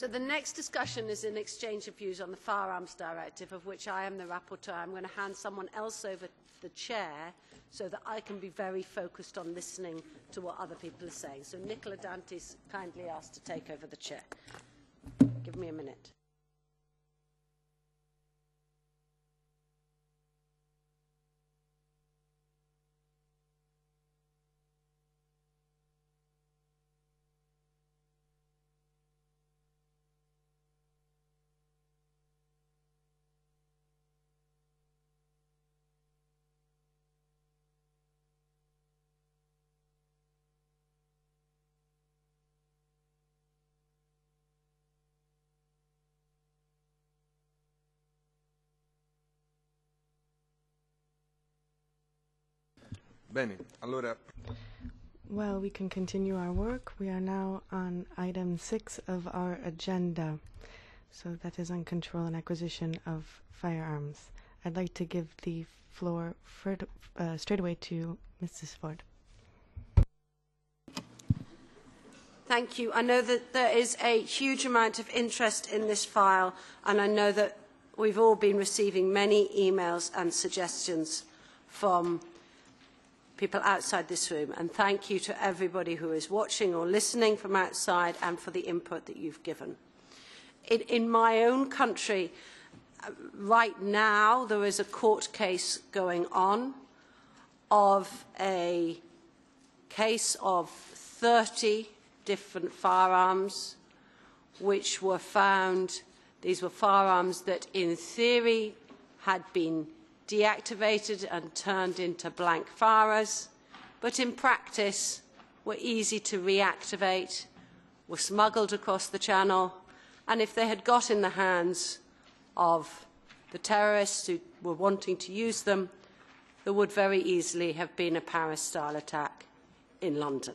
So the next discussion is an exchange of views on the Firearms Directive, of which I am the rapporteur. I'm going to hand someone else over the chair so that I can be very focused on listening to what other people are saying. So Nicola Dante's kindly asked to take over the chair. Give me a minute. Bene, allora. Well, we can continue our work. We are now on item 6 of our agenda. So that is on control and acquisition of firearms. I'd like to give the floor straight away to Mrs. Ford. Thank you. I know that there is a huge amount of interest in this file, and I know that we've all been receiving many emails and suggestions from people outside this room, and thank you to everybody who is watching or listening from outside and for the input that you've given. In my own country, right now, there is a court case going on of a case of 30 different firearms which were found. These were firearms that in theory had been deactivated and turned into blank firers, but in practice were easy to reactivate, were smuggled across the channel, and if they had got in the hands of the terrorists who were wanting to use them, there would very easily have been a Paris-style attack in London.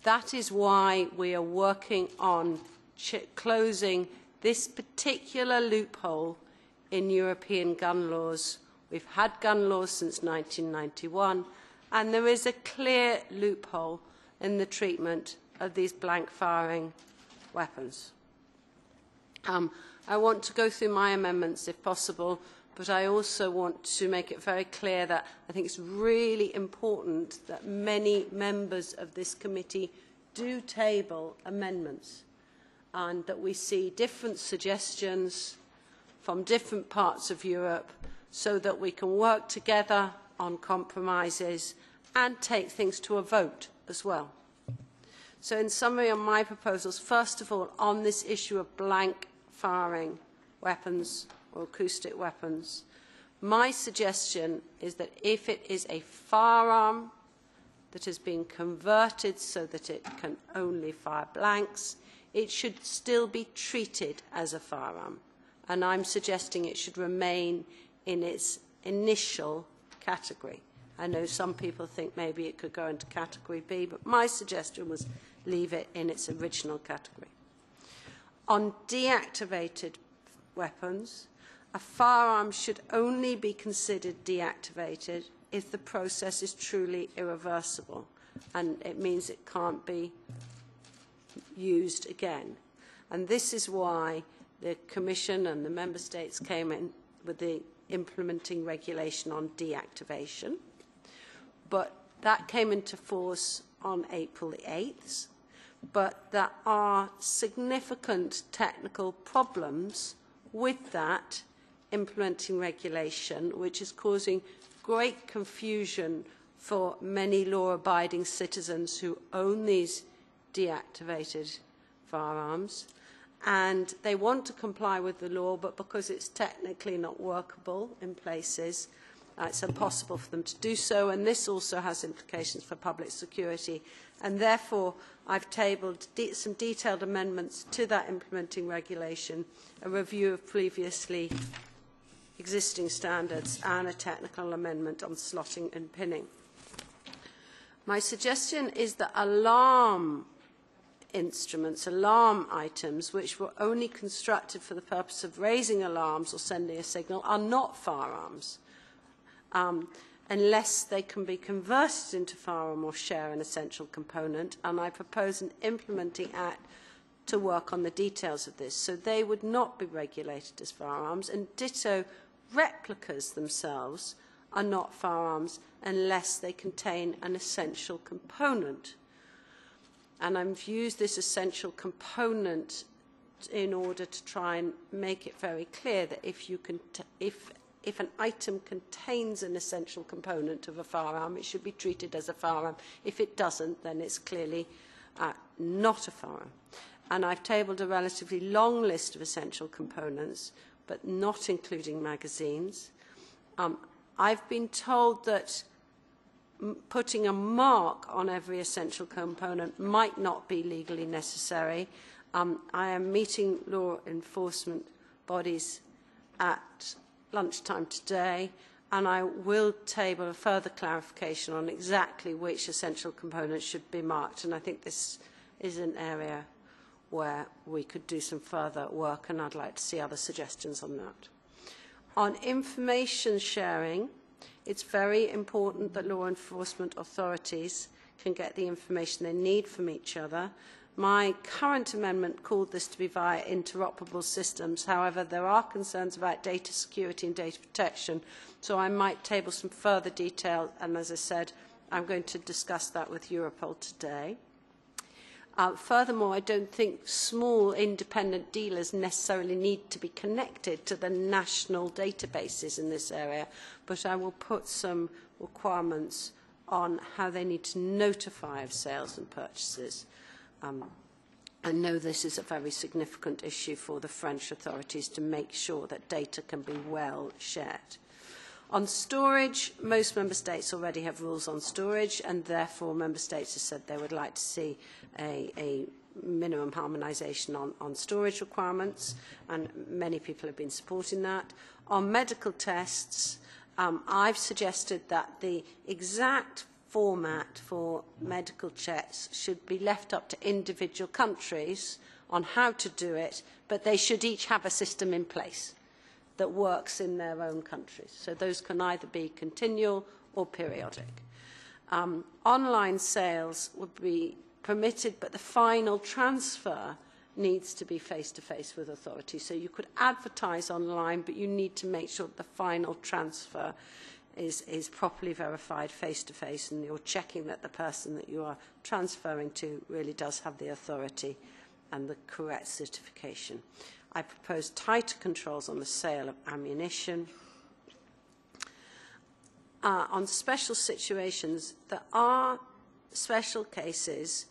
That is why we are working on closing this particular loophole in European gun laws. We've had gun laws since 1991, and there is a clear loophole in the treatment of these blank-firing weapons. I want to go through my amendments if possible, but I also want to make it very clear that I think it's really important that many members of this committee do table amendments, and that we see different suggestions from different parts of Europe so that we can work together on compromises and take things to a vote as well. So in summary on my proposals, first of all, on this issue of blank firing weapons or acoustic weapons, my suggestion is that if it is a firearm that has been converted so that it can only fire blanks, it should still be treated as a firearm. And I'm suggesting it should remain in its initial category. I know some people think maybe it could go into category B, but my suggestion was leave it in its original category. On deactivated weapons, a firearm should only be considered deactivated if the process is truly irreversible, and it means it can't be used again. And this is why the Commission and the Member States came in with the implementing regulation on deactivation. But that came into force on April the 8th. But there are significant technical problems with that implementing regulation, which is causing great confusion for many law-abiding citizens who own these deactivated firearms. And they want to comply with the law, but because it's technically not workable in places, it's impossible for them to do so, and this also has implications for public security. And therefore, I've tabled some detailed amendments to that implementing regulation, a review of previously existing standards, and a technical amendment on slotting and pinning. My suggestion is that alarm instruments, alarm items, which were only constructed for the purpose of raising alarms or sending a signal, are not firearms, unless they can be converted into firearm or share an essential component. And I propose an implementing act to work on the details of this. So they would not be regulated as firearms, and ditto replicas themselves are not firearms unless they contain an essential component. And I've used this essential component in order to try and make it very clear that if an item contains an essential component of a firearm, it should be treated as a firearm. If it doesn't, then it's clearly not a firearm. And I've tabled a relatively long list of essential components, but not including magazines. I've been told that putting a mark on every essential component might not be legally necessary. I am meeting law enforcement bodies at lunchtime today, and I will table a further clarification on exactly which essential components should be marked. And I think this is an area where we could do some further work, and I'd like to see other suggestions on that. On information sharing, it's very important that law enforcement authorities can get the information they need from each other. My current amendment called this to be via interoperable systems. However, there are concerns about data security and data protection, so I might table some further detail, and as I said, I'm going to discuss that with Europol today. Furthermore, I don't think small independent dealers necessarily need to be connected to the national databases in this area, but I will put some requirements on how they need to notify of sales and purchases. I know this is a very significant issue for the French authorities to make sure that data can be well shared. On storage, most member states already have rules on storage, and therefore member states have said they would like to see a minimum harmonisation on storage requirements, and many people have been supporting that. On medical tests, I've suggested that the exact format for medical checks should be left up to individual countries on how to do it, but they should each have a system in place that works in their own countries. So those can either be continual or periodic. Online sales would be permitted, but the final transfer needs to be face-to-face with authorities. So you could advertise online, but you need to make sure that the final transfer is properly verified face-to-face, and you're checking that the person that you are transferring to really does have the authority and the correct certification. I propose tighter controls on the sale of ammunition. On special situations, there are special cases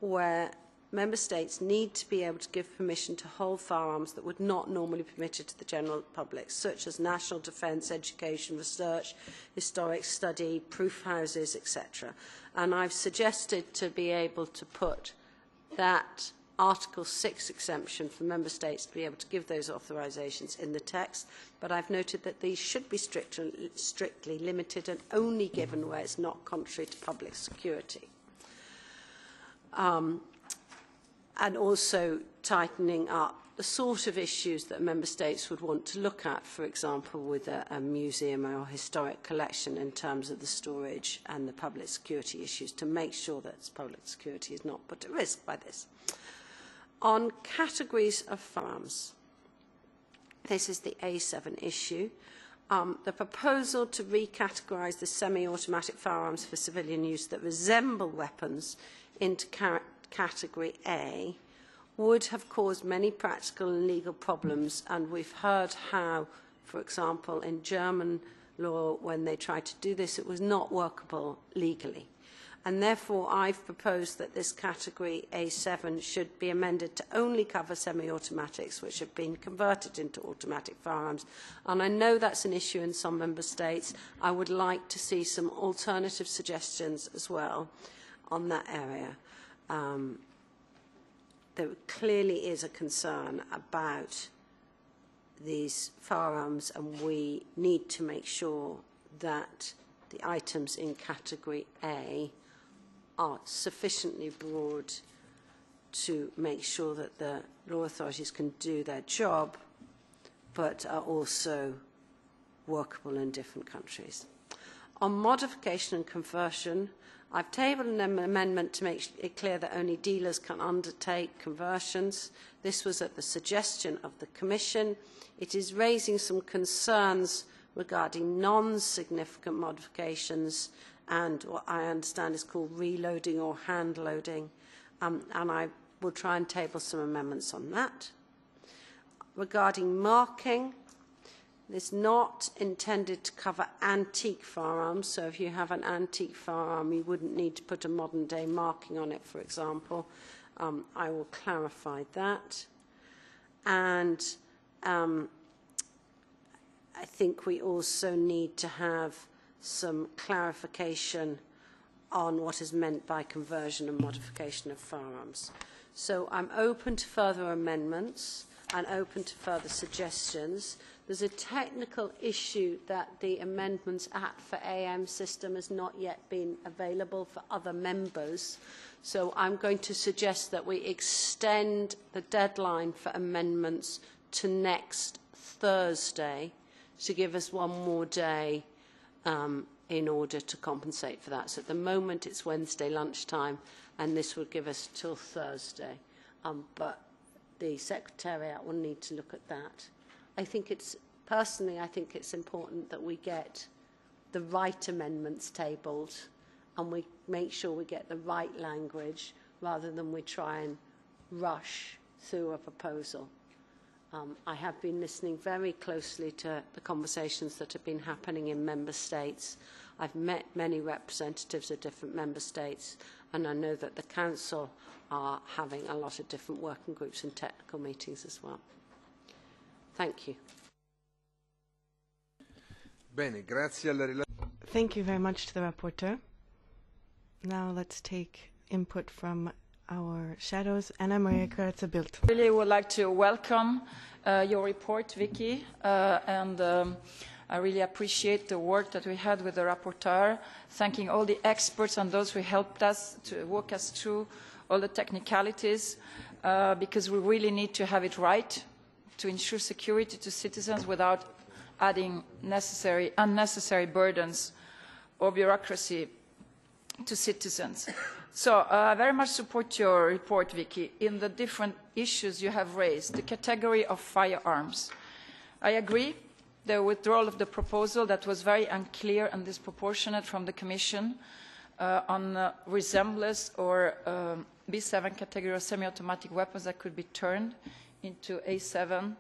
where member states need to be able to give permission to hold firearms that would not normally be permitted to the general public, such as national defence, education, research, historic study, proof houses, etc. And I've suggested to be able to put that Article 6 exemption for member states to be able to give those authorisations in the text, but I've noted that these should be strictly limited and only given where it's not contrary to public security. And also tightening up the sort of issues that member states would want to look at, for example, with a museum or historic collection in terms of the storage and the public security issues, to make sure that public security is not put at risk by this. On categories of firearms, this is the A7 issue. The proposal to recategorise the semi-automatic firearms for civilian use that resemble weapons into category A would have caused many practical and legal problems, and we've heard how, for example, in German law, when they tried to do this, it was not workable legally. And therefore, I've proposed that this category A7 should be amended to only cover semi-automatics, which have been converted into automatic firearms. And I know that's an issue in some member states. I would like to see some alternative suggestions as well on that area. There clearly is a concern about these firearms, and we need to make sure that the items in category A are sufficiently broad to make sure that the law authorities can do their job, but are also workable in different countries. On modification and conversion, I've tabled an amendment to make it clear that only dealers can undertake conversions. This was at the suggestion of the Commission. It is raising some concerns regarding non-significant modifications and what I understand is called reloading or hand loading, and I will try and table some amendments on that. Regarding marking, it's not intended to cover antique firearms, so if you have an antique firearm, you wouldn't need to put a modern-day marking on it, for example. I will clarify that. And I think we also need to have some clarification on what is meant by conversion and modification of firearms. So I'm open to further amendments and open to further suggestions. There's a technical issue that the Amendments Act for AM system has not yet been available for other members. So I'm going to suggest that we extend the deadline for amendments to next Thursday to give us one more day in order to compensate for that. So at the moment it's Wednesday lunchtime and this will give us till Thursday. But the Secretariat will need to look at that. Personally, I think it's important that we get the right amendments tabled and we make sure we get the right language rather than we try and rush through a proposal. I have been listening very closely to the conversations that have been happening in Member States. I've met many representatives of different Member States and I know that the Council are having a lot of different working groups and technical meetings as well. Thank you. Bene, grazie alla Thank you very much to the rapporteur. Now let's take input from our shadows. Anna Maria Corazza-Bildt. I really would like to welcome your report, Vicky, and I really appreciate the work that we had with the rapporteur, thanking all the experts and those who helped us to walk us through all the technicalities, because we really need to have it right to ensure security to citizens without adding unnecessary burdens or bureaucracy to citizens. So I very much support your report, Vicky, in the different issues you have raised. The category of firearms. I agree, the withdrawal of the proposal that was very unclear and disproportionate from the Commission on resemblance or B7 category of semi-automatic weapons that could be turned into A7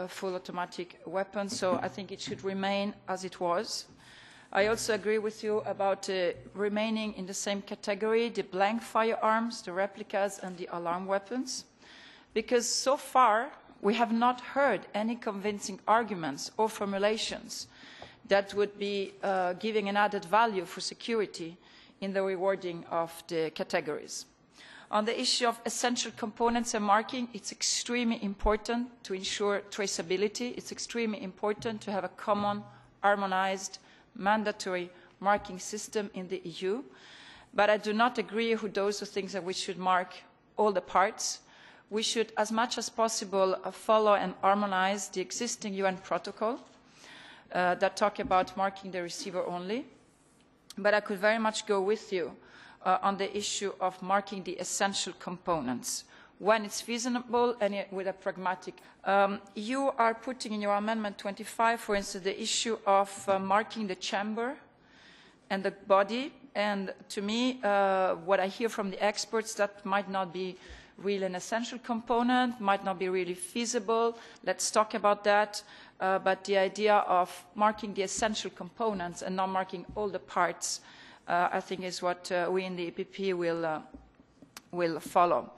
full automatic weapons. So I think it should remain as it was. I also agree with you about remaining in the same category, the blank firearms, the replicas and the alarm weapons, because so far we have not heard any convincing arguments or formulations that would be giving an added value for security in the rewarding of the categories. On the issue of essential components and marking, it's extremely important to ensure traceability. It's extremely important to have a common, harmonized, mandatory marking system in the EU. But I do not agree with those who think that we should mark all the parts. We should, as much as possible, follow and harmonize the existing UN protocol that talk about marking the receiver only. But I could very much go with you on the issue of marking the essential components when it's feasible and with a pragmatic. You are putting in your Amendment 25, for instance, the issue of marking the chamber and the body. And to me, what I hear from the experts, that might not be really an essential component, might not be really feasible. Let's talk about that. But the idea of marking the essential components and not marking all the parts, I think is what we in the EPP will follow.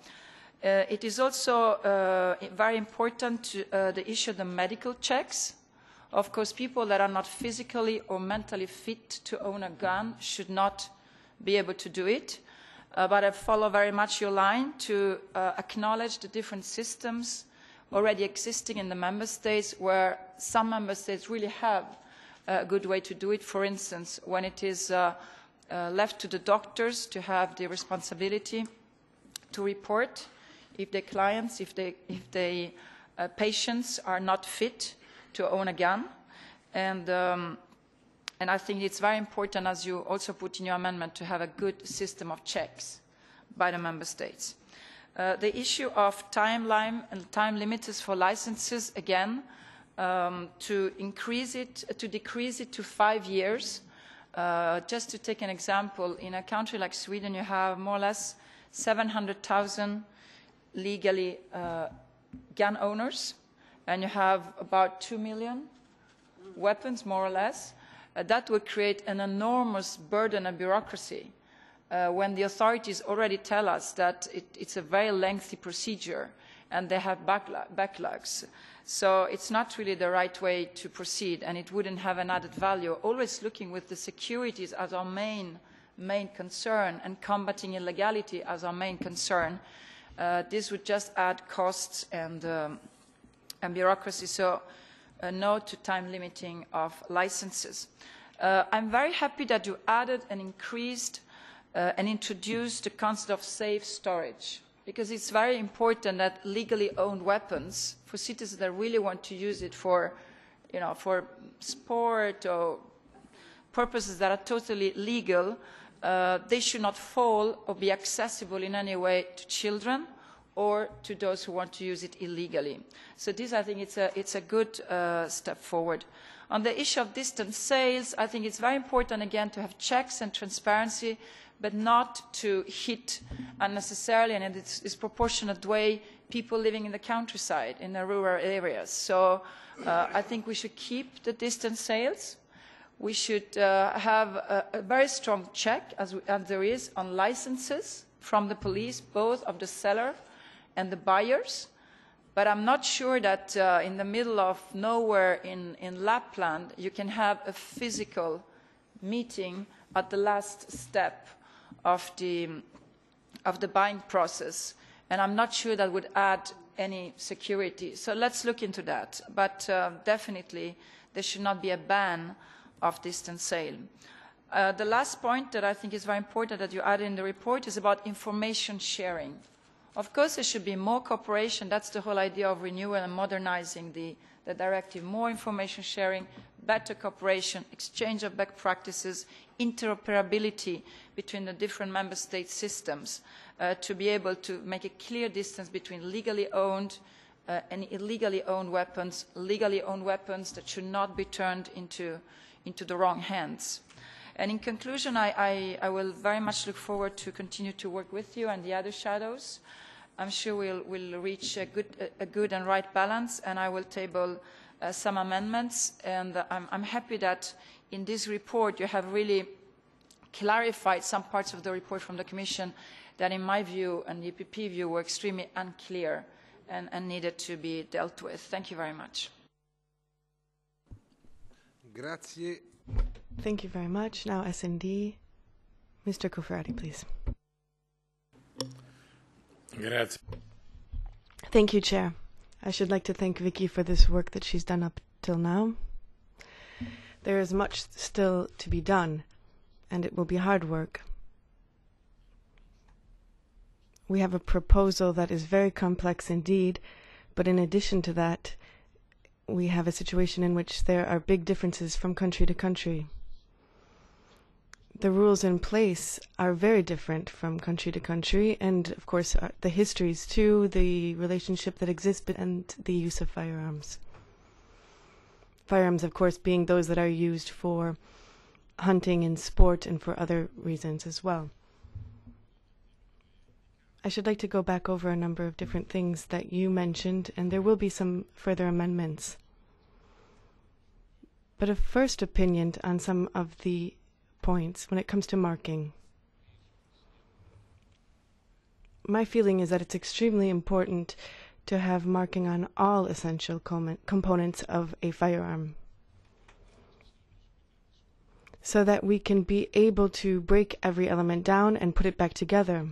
It is also very important to the issue of the medical checks. Of course, people that are not physically or mentally fit to own a gun should not be able to do it. But I follow very much your line to acknowledge the different systems already existing in the member states, where some member states really have a good way to do it. For instance, when it is left to the doctors to have the responsibility to report if their clients, if the patients are not fit to own a gun. And And I think it's very important, as you also put in your amendment, to have a good system of checks by the member states. The issue of timeline and time limits for licenses, again, to decrease it to 5 years. Just to take an example, in a country like Sweden, you have more or less 700,000 legally gun owners, and you have about 2 million weapons, more or less. That would create an enormous burden of bureaucracy when the authorities already tell us that it's a very lengthy procedure and they have backlogs. So it's not really the right way to proceed, and it wouldn't have an added value. Always looking with the securities as our main concern and combating illegality as our main concern. This would just add costs and bureaucracy. So no to time limiting of licenses. I'm very happy that you added and increased and introduced the concept of safe storage, because it's very important that legally owned weapons, for citizens that really want to use it for, for sport or purposes that are totally legal, they should not fall or be accessible in any way to children or to those who want to use it illegally. So this, I think, it's a good step forward. On the issue of distance sales, I think it's very important, again, to have checks and transparency, but not to hit unnecessarily and in a disproportionate way people living in the countryside, in the rural areas. So I think we should keep the distance sales. We should have a very strong check, as there is, on licenses from the police, both of the seller and the buyers. But I'm not sure that in the middle of nowhere in Lapland you can have a physical meeting at the last step of the buying process. And I'm not sure that would add any security. So let's look into that. But definitely there should not be a ban of distance sale. The last point that I think is very important that you add in the report is about information sharing. Of course, there should be more cooperation. That's the whole idea of renewal and modernizing the directive. More information sharing, better cooperation, exchange of best practices, interoperability between the different member state systems to be able to make a clear distance between legally owned and illegally owned weapons, that should not be turned into the wrong hands. And in conclusion, I will very much look forward to continue to work with you and the other shadows. I'm sure we'll reach a good and right balance, and I will table some amendments. And I'm happy that in this report you have really clarified some parts of the report from the Commission that, in my view and the EPP view, were extremely unclear and needed to be dealt with. Thank you very much. Grazie. Thank you very much. Now S&D, Mr. Cofferati, please. Grazie. Thank you, Chair. I should like to thank Vicky for this work that she's done up till now. There is much still to be done, and it will be hard work. We have a proposal that is very complex indeed, but in addition to that, we have a situation in which there are big differences from country to country. The rules in place are very different from country to country, and of course the histories too, the relationship that exists, and the use of firearms. Firearms, of course, being those that are used for hunting and sport and for other reasons as well. I should like to go back over a number of different things that you mentioned, and there will be some further amendments. But a first opinion on some of the points when it comes to marking. My feeling is that it's extremely important to have marking on all essential components of a firearm, so that we can be able to break every element down and put it back together.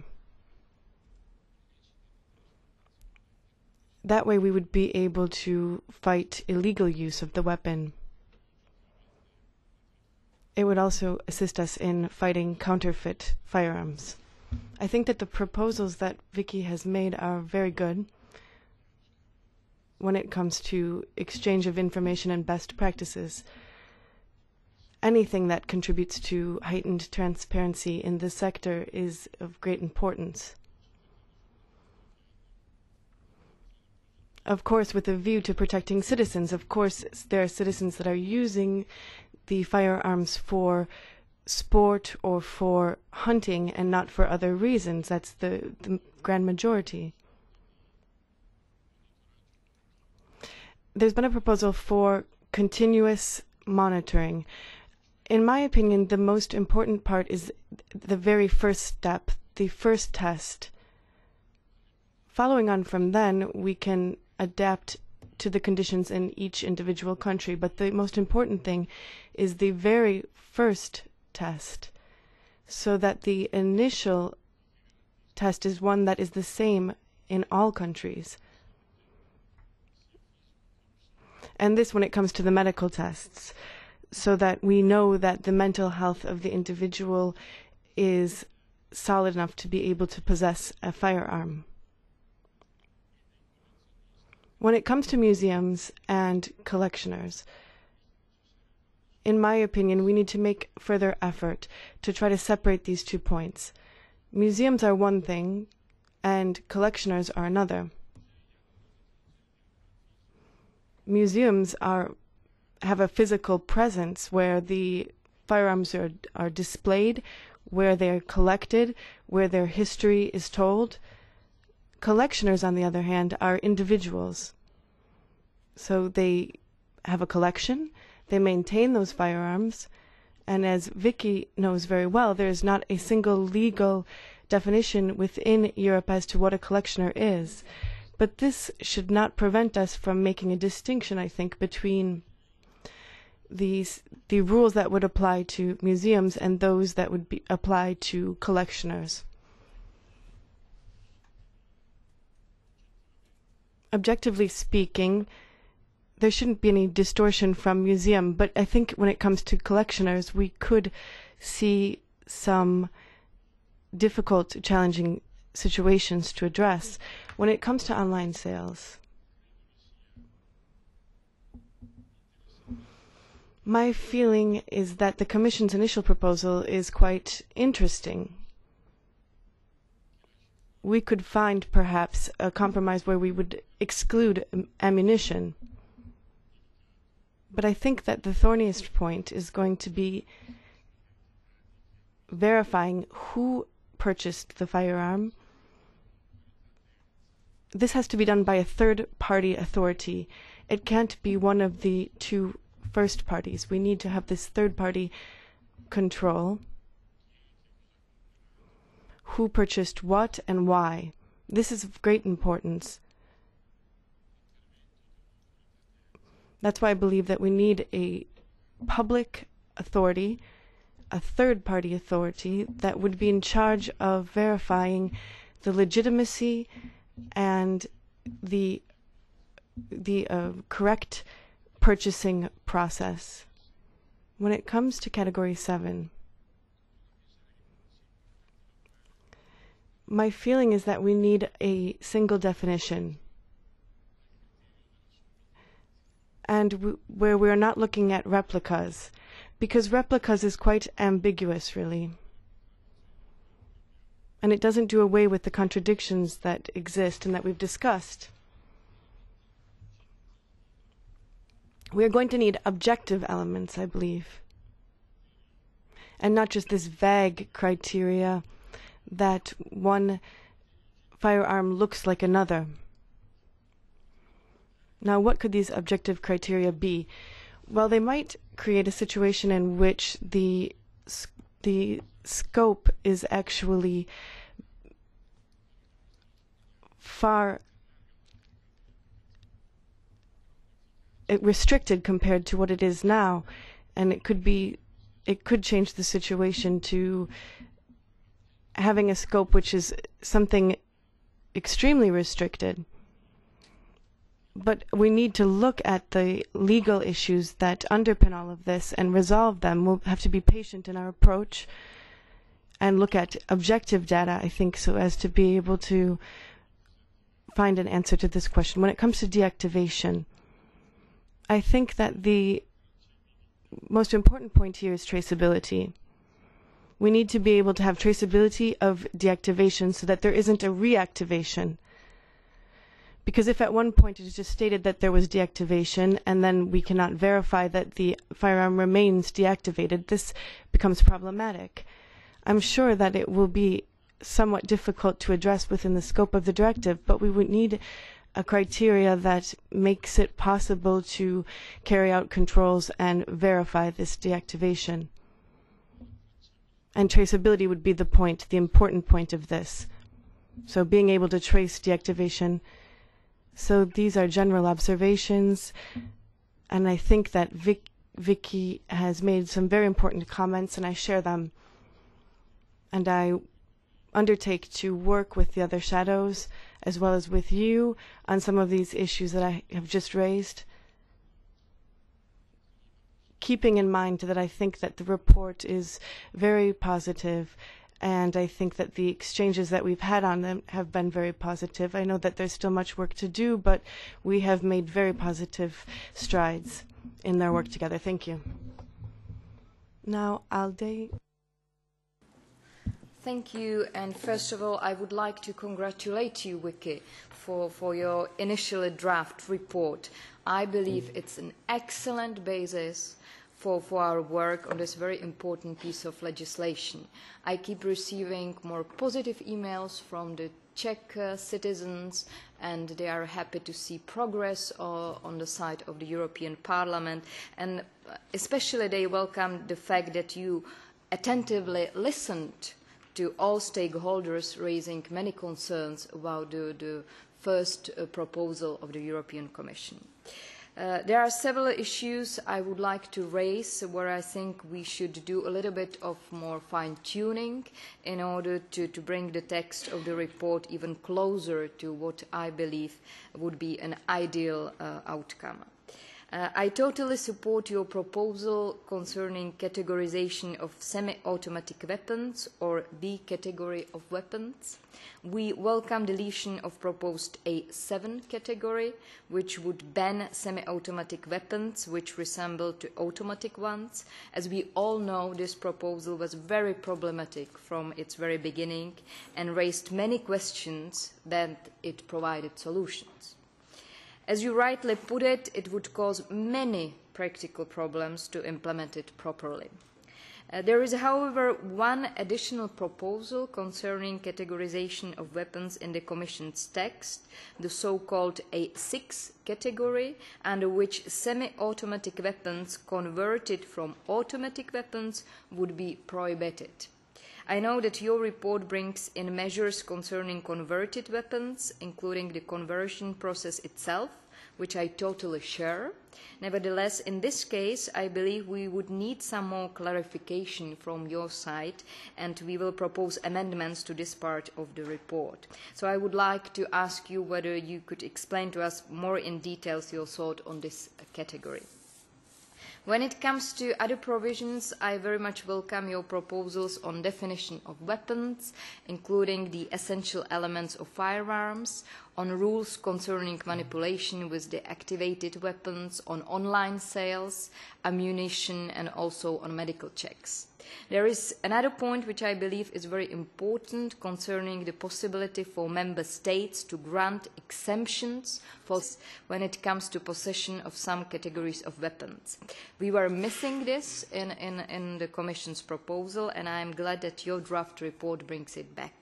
That way we would be able to fight illegal use of the weapon. It would also assist us in fighting counterfeit firearms. I think that the proposals that Vicky has made are very good when it comes to exchange of information and best practices. anything that contributes to heightened transparency in this sector is of great importance. Of course, with a view to protecting citizens. Of course, there are citizens that are using the firearms for sport or for hunting and not for other reasons. That's the grand majority. There's been a proposal for continuous monitoring. In my opinion, the most important part is the very first step, the first test. Following on from then, we can adapt to the conditions in each individual country. But the most important thing is the very first test, so that the initial test is one that is the same in all countries. And this when it comes to the medical tests, so that we know that the mental health of the individual is solid enough to be able to possess a firearm. When it comes to museums and collectioners, in my opinion, we need to make further effort to try to separate these 2 points. Museums are one thing, and collectioners are another. Museums have a physical presence where the firearms are displayed, where they're collected, where their history is told. Collectioners, on the other hand, are individuals. So they have a collection, they maintain those firearms, and as Vicky knows very well, there is not a single legal definition within Europe as to what a collectioner is. But this should not prevent us from making a distinction, I think, between the rules that would apply to museums and those that would apply to collectioners. Objectively speaking, there shouldn't be any distortion from museum, but I think when it comes to collectioners, we could see some difficult, challenging situations to address. When it comes to online sales, my feeling is that the Commission's initial proposal is quite interesting. We could find perhaps a compromise where we would exclude ammunition. But I think that the thorniest point is going to be verifying who purchased the firearm. This has to be done by a third-party authority. It can't be one of the 2 first parties. We need to have this third-party control. Who purchased what and why? This is of great importance. That's why I believe that we need a public authority, a third-party authority that would be in charge of verifying the legitimacy and the correct purchasing process. When it comes to Category 7, my feeling is that we need a single definition, and where we're not looking at replicas, because replicas is quite ambiguous, really. And it doesn't do away with the contradictions that exist and that we've discussed. We are going to need objective elements, I believe, and not just this vague criteria that one firearm looks like another. Now, what could these objective criteria be? Well, they might create a situation in which the scope is actually far restricted compared to what it is now, and it could change the situation to having a scope which is something extremely restricted. But we need to look at the legal issues that underpin all of this and resolve them. We'll have to be patient in our approach and look at objective data, I think, so as to be able to find an answer to this question. When it comes to deactivation, I think that the most important point here is traceability. We need to be able to have traceability of deactivation so that there isn't a reactivation. Because if at one point it is just stated that there was deactivation and then we cannot verify that the firearm remains deactivated, this becomes problematic. I'm sure that it will be somewhat difficult to address within the scope of the directive, but we would need a criteria that makes it possible to carry out controls and verify this deactivation. And traceability would be the point, the important point of this. So being able to trace deactivation. So these are general observations, and I think that Vicky has made some very important comments, and I share them. And I undertake to work with the other shadows, as well as with you, on some of these issues that I have just raised. Keeping in mind that I think that the report is very positive, and I think that the exchanges that we've had on them have been very positive. I know that there's still much work to do, but we have made very positive strides in their work together. Thank you. Now, Alde. Thank you, and first of all, I would like to congratulate you, Vicky, for your initial draft report. I believe it's an excellent basis for our work on this very important piece of legislation. I keep receiving more positive emails from the Czech citizens, and they are happy to see progress on the side of the European Parliament, and especially they welcome the fact that you attentively listened to all stakeholders raising many concerns about the first proposal of the European Commission. There are several issues I would like to raise where I think we should do a little bit of more fine-tuning in order to bring the text of the report even closer to what I believe would be an ideal outcome. I totally support your proposal concerning categorization of semi-automatic weapons, or B category of weapons. We welcome deletion of proposed A7 category, which would ban semi-automatic weapons which resemble to automatic ones. As we all know, this proposal was very problematic from its very beginning and raised many questions that it provided solutions. As you rightly put it, it would cause many practical problems to implement it properly. There is, however, one additional proposal concerning categorization of weapons in the Commission's text, the so-called A6 category, under which semi-automatic weapons converted from automatic weapons would be prohibited. I know that your report brings in measures concerning converted weapons, including the conversion process itself, which I totally share. Nevertheless, in this case, I believe we would need some more clarification from your side, and we will propose amendments to this part of the report. So I would like to ask you whether you could explain to us more in detail your thought on this category. When it comes to other provisions, I very much welcome your proposals on definition of weapons, including the essential elements of firearms, on rules concerning manipulation with deactivated weapons, on online sales, ammunition, and also on medical checks. There is another point which I believe is very important concerning the possibility for member states to grant exemptions for when it comes to possession of some categories of weapons. We were missing this in the Commission's proposal, and I am glad that your draft report brings it back.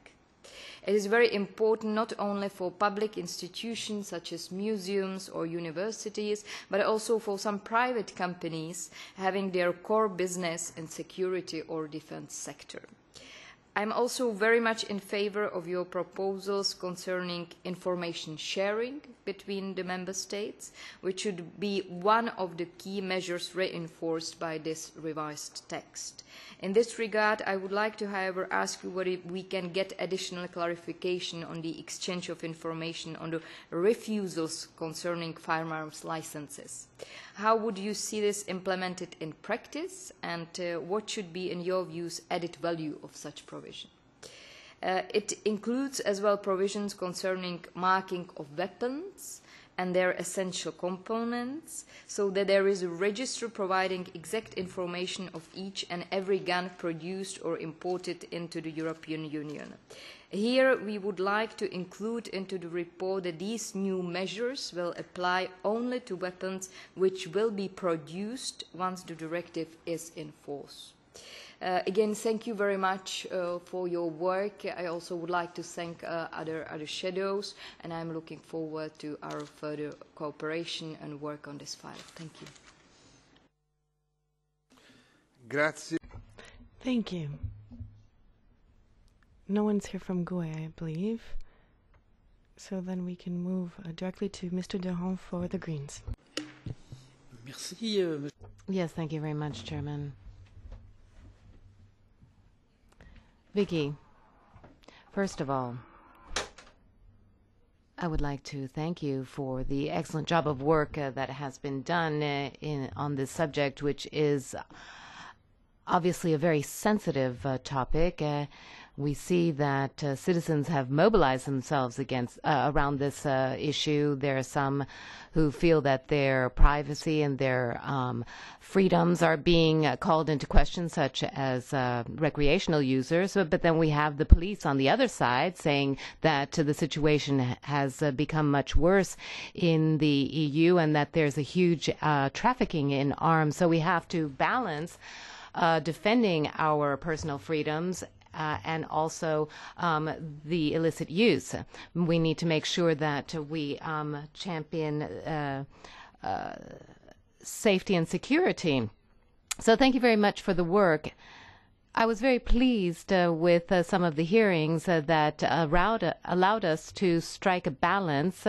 It is very important not only for public institutions such as museums or universities, but also for some private companies having their core business in security or defense sector. I am also very much in favor of your proposals concerning information sharing between the member states, which should be one of the key measures reinforced by this revised text. In this regard, I would like to, however, ask you whether we can get additional clarification on the exchange of information on the refusals concerning firearms licenses. How would you see this implemented in practice, and what should be, in your views, added value of such provision? It includes as well provisions concerning marking of weapons and their essential components, so that there is a register providing exact information of each and every gun produced or imported into the European Union. Here we would like to include into the report that these new measures will apply only to weapons which will be produced once the directive is in force. Again, thank you very much for your work. I also would like to thank other shadows, and I'm looking forward to our further cooperation and work on this file. Thank you. Grazie. Thank you. No one's here from GUE, I believe. So then we can move directly to Mr. Dehaene for the Greens. Merci. Yes, thank you very much, Chairman. Vicky, first of all, I would like to thank you for the excellent job of work that has been done on this subject, which is obviously a very sensitive topic. We see that citizens have mobilized themselves around this issue. There are some who feel that their privacy and their freedoms are being called into question, such as recreational users. But then we have the police on the other side saying that the situation has become much worse in the EU and that there's a huge trafficking in arms. So we have to balance defending our personal freedoms and also the illicit use. We need to make sure that we champion safety and security. So thank you very much for the work. I was very pleased with some of the hearings that allowed us to strike a balance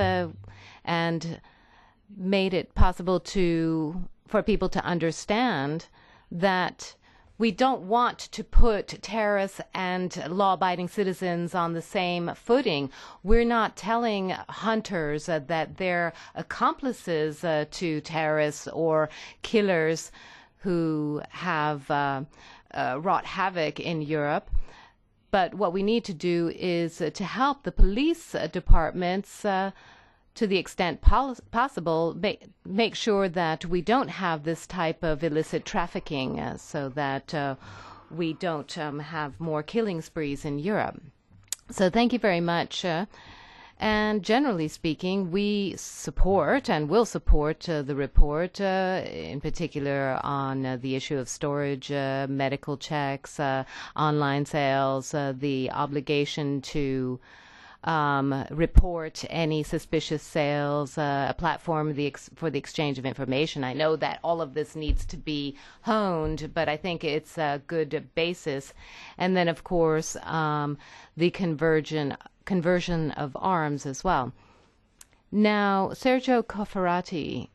and made it possible for people to understand that we don't want to put terrorists and law-abiding citizens on the same footing. We're not telling hunters that they're accomplices to terrorists or killers who have wrought havoc in Europe. But what we need to do is to help the police departments to the extent possible, make sure that we don't have this type of illicit trafficking so that we don't have more killing sprees in Europe. So thank you very much. And generally speaking, we support and will support the report, in particular on the issue of storage, medical checks, online sales, the obligation to report any suspicious sales, a platform for the exchange of information. I know that all of this needs to be honed, but I think it's a good basis. And then, of course, the conversion of arms as well. Now, Sergio Cofferati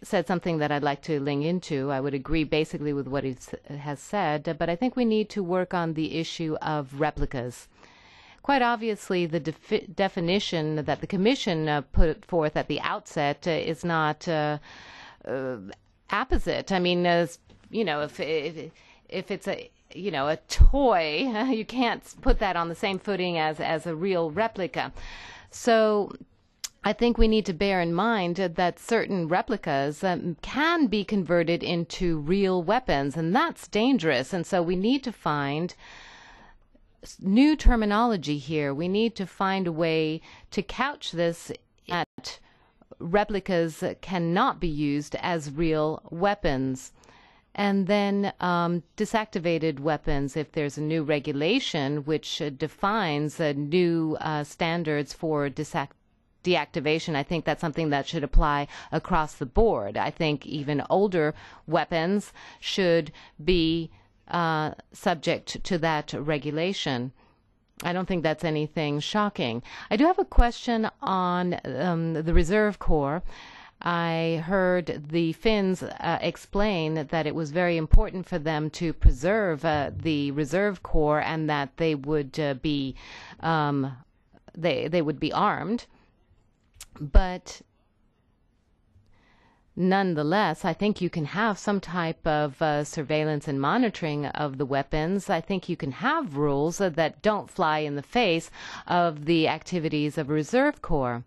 said something that I'd like to link into. I would agree basically with what he has said, but I think we need to work on the issue of replicas. Quite obviously, the definition that the Commission put forth at the outset is not apposite. I mean, if it's a toy, you can't put that on the same footing as a real replica. So I think we need to bear in mind that certain replicas can be converted into real weapons, and that's dangerous. And so we need to find new terminology here. We need to find a way to couch this that replicas cannot be used as real weapons. And then disactivated weapons, if there's a new regulation which defines new standards for deactivation, I think that's something that should apply across the board. I think even older weapons should be subject to that regulation. I don't think that's anything shocking. I do have a question on the Reserve Corps. I heard the Finns explain that it was very important for them to preserve the Reserve Corps and that they would be they would be armed. But nonetheless, I think you can have some type of surveillance and monitoring of the weapons. I think you can have rules that don't fly in the face of the activities of Reserve Corps.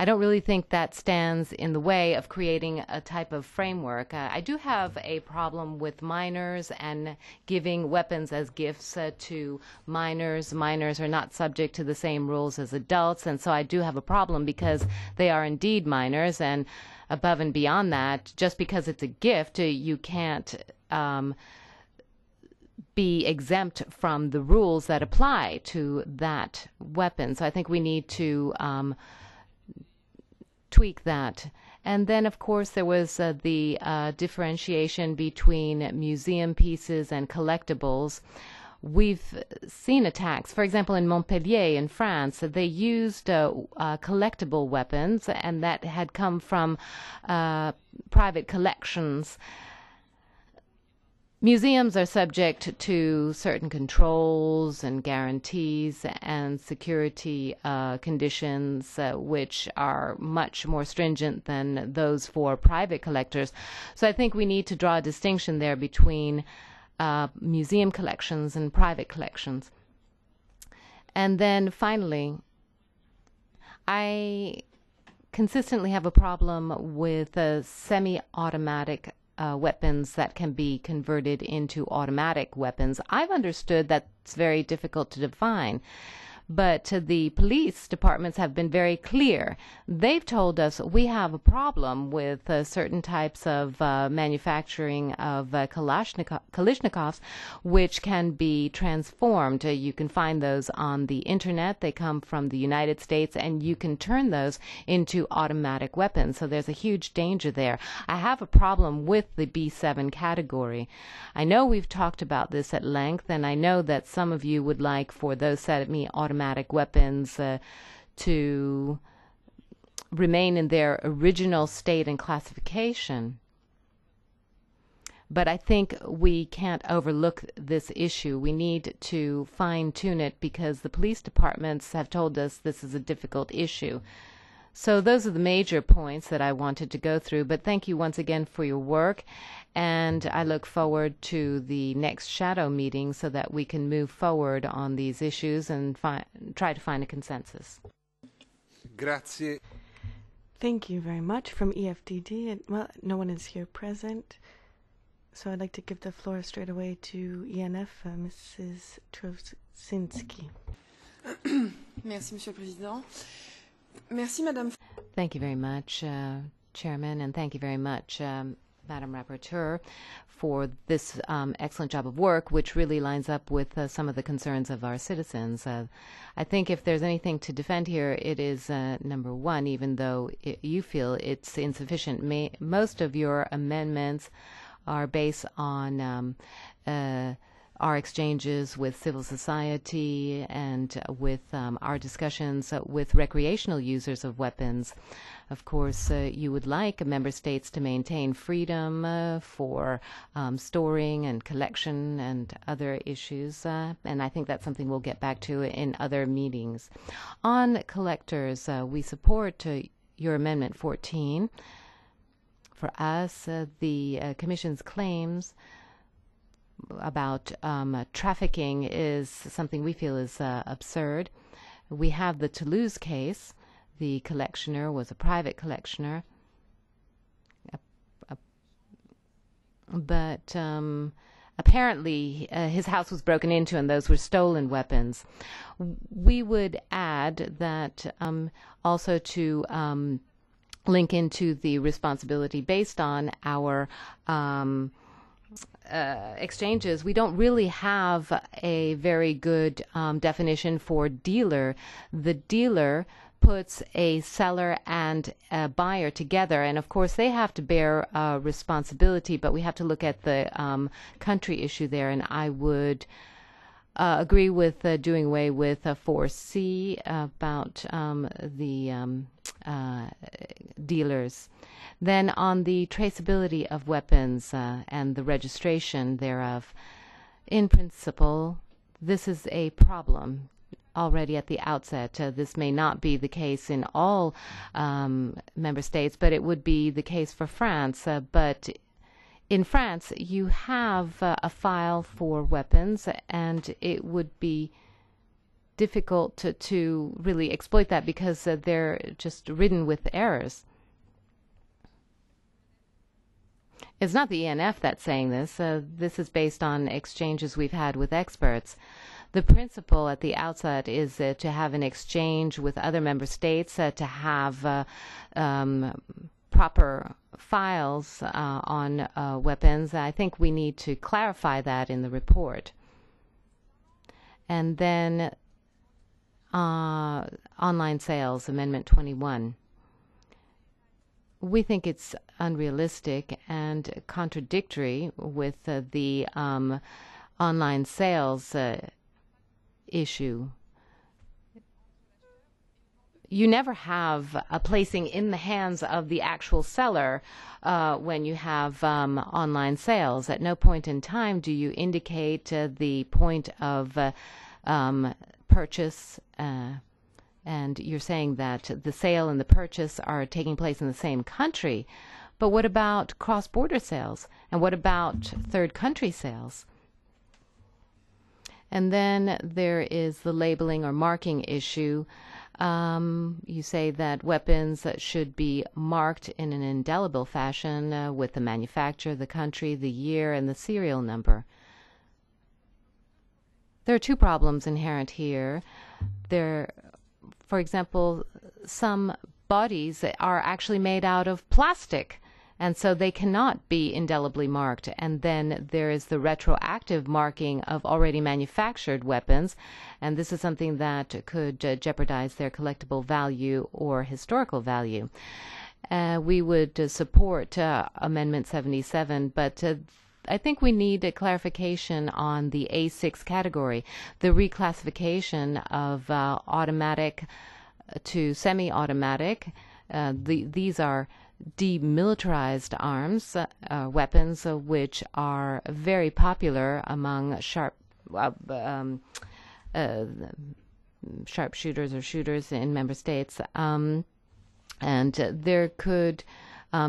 I don't really think that stands in the way of creating a type of framework. I do have a problem with minors and giving weapons as gifts to minors. Minors are not subject to the same rules as adults, and so I do have a problem because they are indeed minors, and above and beyond that, just because it's a gift, you can't be exempt from the rules that apply to that weapon. So I think we need to tweak that. And then, of course, there was the differentiation between museum pieces and collectibles. We've seen attacks. For example, in Montpellier in France, they used collectible weapons, and that had come from private collections. Museums are subject to certain controls and guarantees and security conditions which are much more stringent than those for private collectors. So I think we need to draw a distinction there between museum collections and private collections. And then finally, I consistently have a problem with semi-automatic weapons that can be converted into automatic weapons. I've understood that's very difficult to define, but the police departments have been very clear. They've told us we have a problem with certain types of manufacturing of Kalashnikovs, which can be transformed. You can find those on the internet. They come from the United States, and you can turn those into automatic weapons. So there's a huge danger there. I have a problem with the B7 category. I know we've talked about this at length, and I know that some of you would like for those semi-automatic weapons to remain in their original state and classification. But I think we can't overlook this issue. We need to fine-tune it because the police departments have told us this is a difficult issue. So those are the major points that I wanted to go through. But thank you once again for your work. And I look forward to the next shadow meeting so that we can move forward on these issues and try to find a consensus. Grazie. Thank you very much. From EFDD, well, no one is here present, so I'd like to give the floor straight away to ENF, Mrs. Trosinski. Merci, Monsieur le Président. Merci, Madame. Thank you very much, Chairman, and thank you very much, Madam Rapporteur, for this excellent job of work, which really lines up with some of the concerns of our citizens. I think if there's anything to defend here, it is number one, even though you feel it's insufficient. Most of your amendments are based on our exchanges with civil society and with our discussions with recreational users of weapons. Of course, you would like member states to maintain freedom for storing and collection and other issues, and I think that's something we'll get back to in other meetings. On collectors, we support your Amendment 14. For us, the Commission's claims about trafficking is something we feel is absurd. We have the Toulouse case. The collectioner was a private collectioner, but apparently his house was broken into and those were stolen weapons. We would add that also to link into the responsibility based on our exchanges. We don't really have a very good definition for dealer. The dealer puts a seller and a buyer together, and of course they have to bear responsibility, but we have to look at the country issue there, and I would agree with doing away with 4C about the dealers. Then on the traceability of weapons and the registration thereof, in principle, this is a problem already at the outset. This may not be the case in all member states, but it would be the case for France. But in France, you have a file for weapons, and it would be difficult to really exploit that because they're just ridden with errors. It's not the ENF that's saying this. This is based on exchanges we've had with experts. The principle at the outset is to have an exchange with other member states, to have proper files on weapons. I think we need to clarify that in the report. And then online sales, Amendment 21. We think it's unrealistic and contradictory with the online sales issue. You never have a placing in the hands of the actual seller when you have online sales. At no point in time do you indicate the point of purchase, and you're saying that the sale and the purchase are taking place in the same country. But what about cross-border sales? And what about third country sales? And then there is the labeling or marking issue. You say that weapons should be marked in an indelible fashion with the manufacturer, the country, the year, and the serial number. There are two problems inherent here. For example, some bodies are actually made out of plastic, and so they cannot be indelibly marked. And then there is the retroactive marking of already manufactured weapons, and this is something that could jeopardize their collectible value or historical value. We would support Amendment 77, but I think we need a clarification on the A6 category, the reclassification of automatic to semi-automatic. These are demilitarized arms, weapons, which are very popular among sharpshooters or shooters in member states. And there could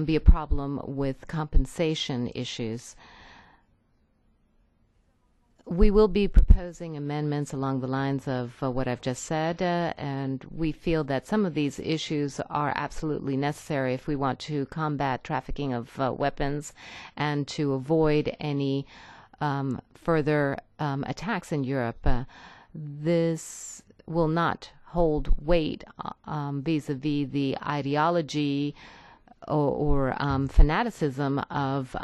be a problem with compensation issues. We will be proposing amendments along the lines of what I've just said, and we feel that some of these issues are absolutely necessary if we want to combat trafficking of weapons and to avoid any further attacks in Europe. This will not hold weight vis-a-vis the ideology or fanaticism of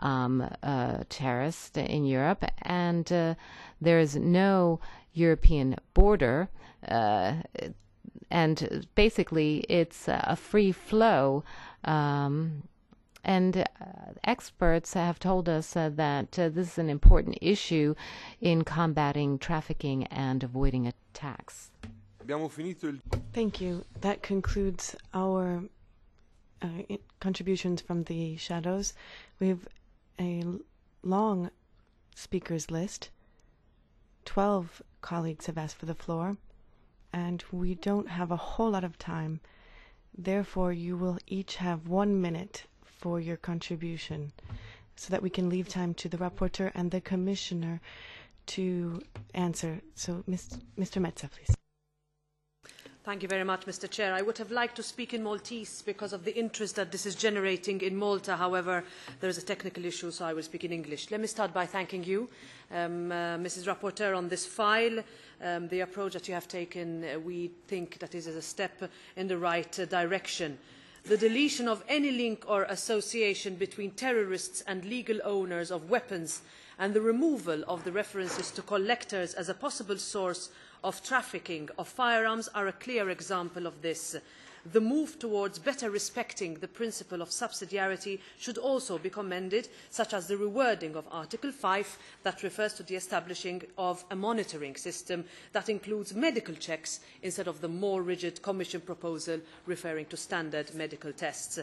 terrorists in Europe, and there is no European border, and basically it's a free flow. And experts have told us that this is an important issue in combating trafficking and avoiding attacks. Thank you. That concludes our contributions from the shadows. We have a long speakers list. 12 colleagues have asked for the floor, and we don't have a whole lot of time. Therefore, you will each have 1 minute for your contribution so that we can leave time to the rapporteur and the commissioner to answer. So, Mr. Metza, please. Thank you very much, Mr. Chair. I would have liked to speak in Maltese because of the interest that this is generating in Malta. However, there is a technical issue, so I will speak in English. Let me start by thanking you, Mrs. Rapporteur, on this file. The approach that you have taken, we think that is a step in the right direction. The deletion of any link or association between terrorists and legal owners of weapons and the removal of the references to collectors as a possible source of trafficking of firearms are a clear example of this. The move towards better respecting the principle of subsidiarity should also be commended, such as the rewording of Article 5 that refers to the establishing of a monitoring system that includes medical checks instead of the more rigid Commission proposal referring to standard medical tests.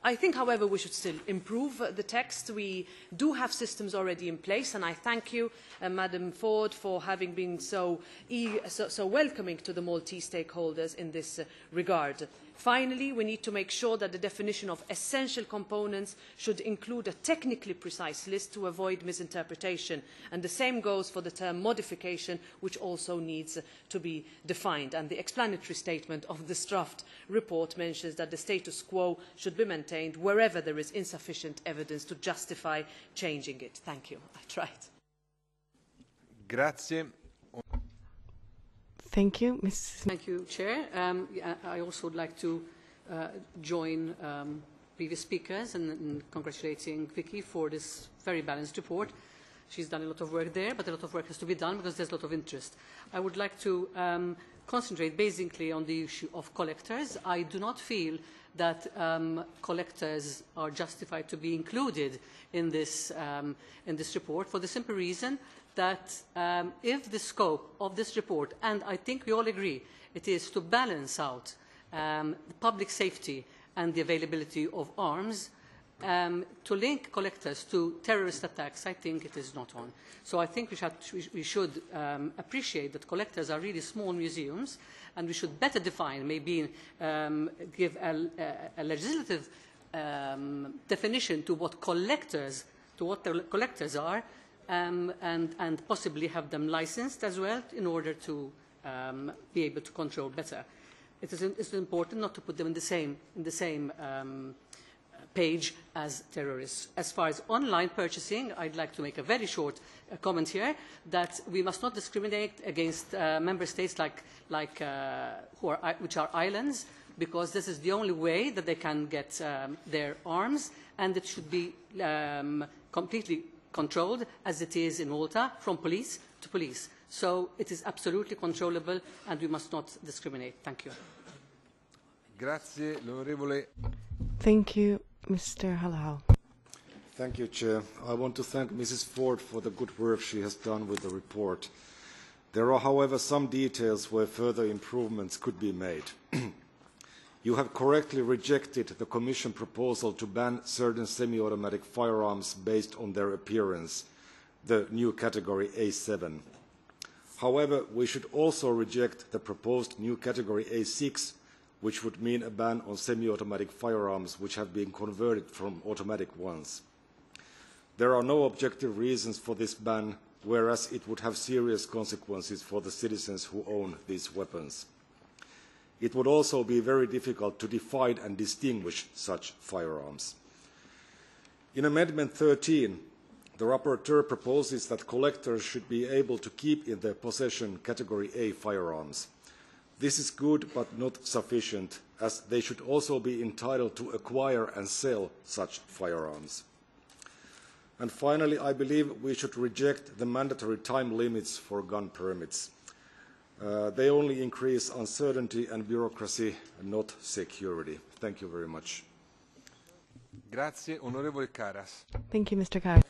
I think, however, we should still improve the text. We do have systems already in place, and I thank you, Madam Ford, for having been so welcoming to the Maltese stakeholders in this regard. Finally, we need to make sure that the definition of essential components should include a technically precise list to avoid misinterpretation. And the same goes for the term modification, which also needs to be defined. And the explanatory statement of this draft report mentions that the status quo should be maintained wherever there is insufficient evidence to justify changing it. Thank you. I tried. Grazie. Thank you, Mrs. Thank you, Chair. I also would like to join previous speakers in congratulating Vicky for this very balanced report. She's done a lot of work there, but a lot of work has to be done because there's a lot of interest. I would like to concentrate basically on the issue of collectors. I do not feel that collectors are justified to be included in this report for the simple reason that if the scope of this report, and I think we all agree, it is to balance out the public safety and the availability of arms, to link collectors to terrorist attacks, I think it is not on. So I think we should appreciate that collectors are really small museums, and we should better define, maybe give a legislative definition to what collectors are, and possibly have them licensed as well in order to be able to control better. It's important not to put them in the same page as terrorists. As far as online purchasing, I'd like to make a very short comment here that we must not discriminate against member states which are islands, because this is the only way that they can get their arms, and it should be completely controlled, as it is in Malta, from police to police. So it is absolutely controllable, and we must not discriminate. Thank you. Grazie, l'onorevole. Thank you, Mr. Halla-aho. Thank you, Chair. I want to thank Mrs. Ford for the good work she has done with the report. There are, however, some details where further improvements could be made. You have correctly rejected the Commission proposal to ban certain semi-automatic firearms based on their appearance, the new category A7. However, we should also reject the proposed new category A6, which would mean a ban on semi-automatic firearms which have been converted from automatic ones. There are no objective reasons for this ban, whereas it would have serious consequences for the citizens who own these weapons. It would also be very difficult to define and distinguish such firearms. In Amendment 13, the rapporteur proposes that collectors should be able to keep in their possession Category A firearms. This is good but not sufficient, as they should also be entitled to acquire and sell such firearms. And finally, I believe we should reject the mandatory time limits for gun permits. They only increase uncertainty and bureaucracy, not security. Thank you very much. Grazie, onorevole Karas. Thank you, Mr. Karas.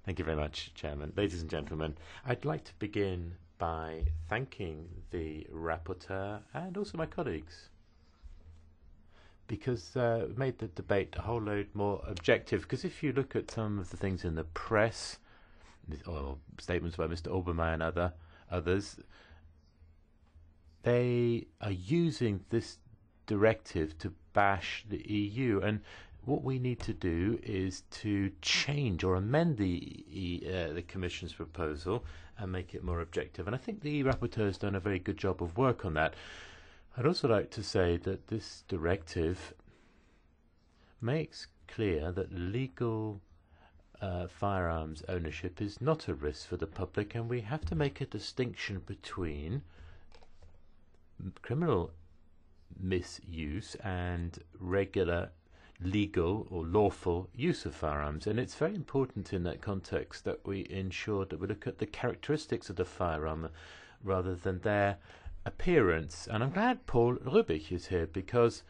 Thank you very much, Chairman. Ladies and gentlemen, I'd like to begin by thanking the rapporteur and also my colleagues, because it made the debate a whole load more objective. Because if you look at some of the things in the press, or statements by Mr. Obermeyer and others, they are using this directive to bash the EU. And what we need to do is to change or amend the Commission's proposal and make it more objective. And I think the rapporteur has done a very good job of work on that. I'd also like to say that this directive makes clear that legal firearms ownership is not a risk for the public, and we have to make a distinction between criminal misuse and regular legal or lawful use of firearms. And it's very important in that context that we ensure that we look at the characteristics of the firearm rather than their appearance. And I'm glad Paul Rübig is here, because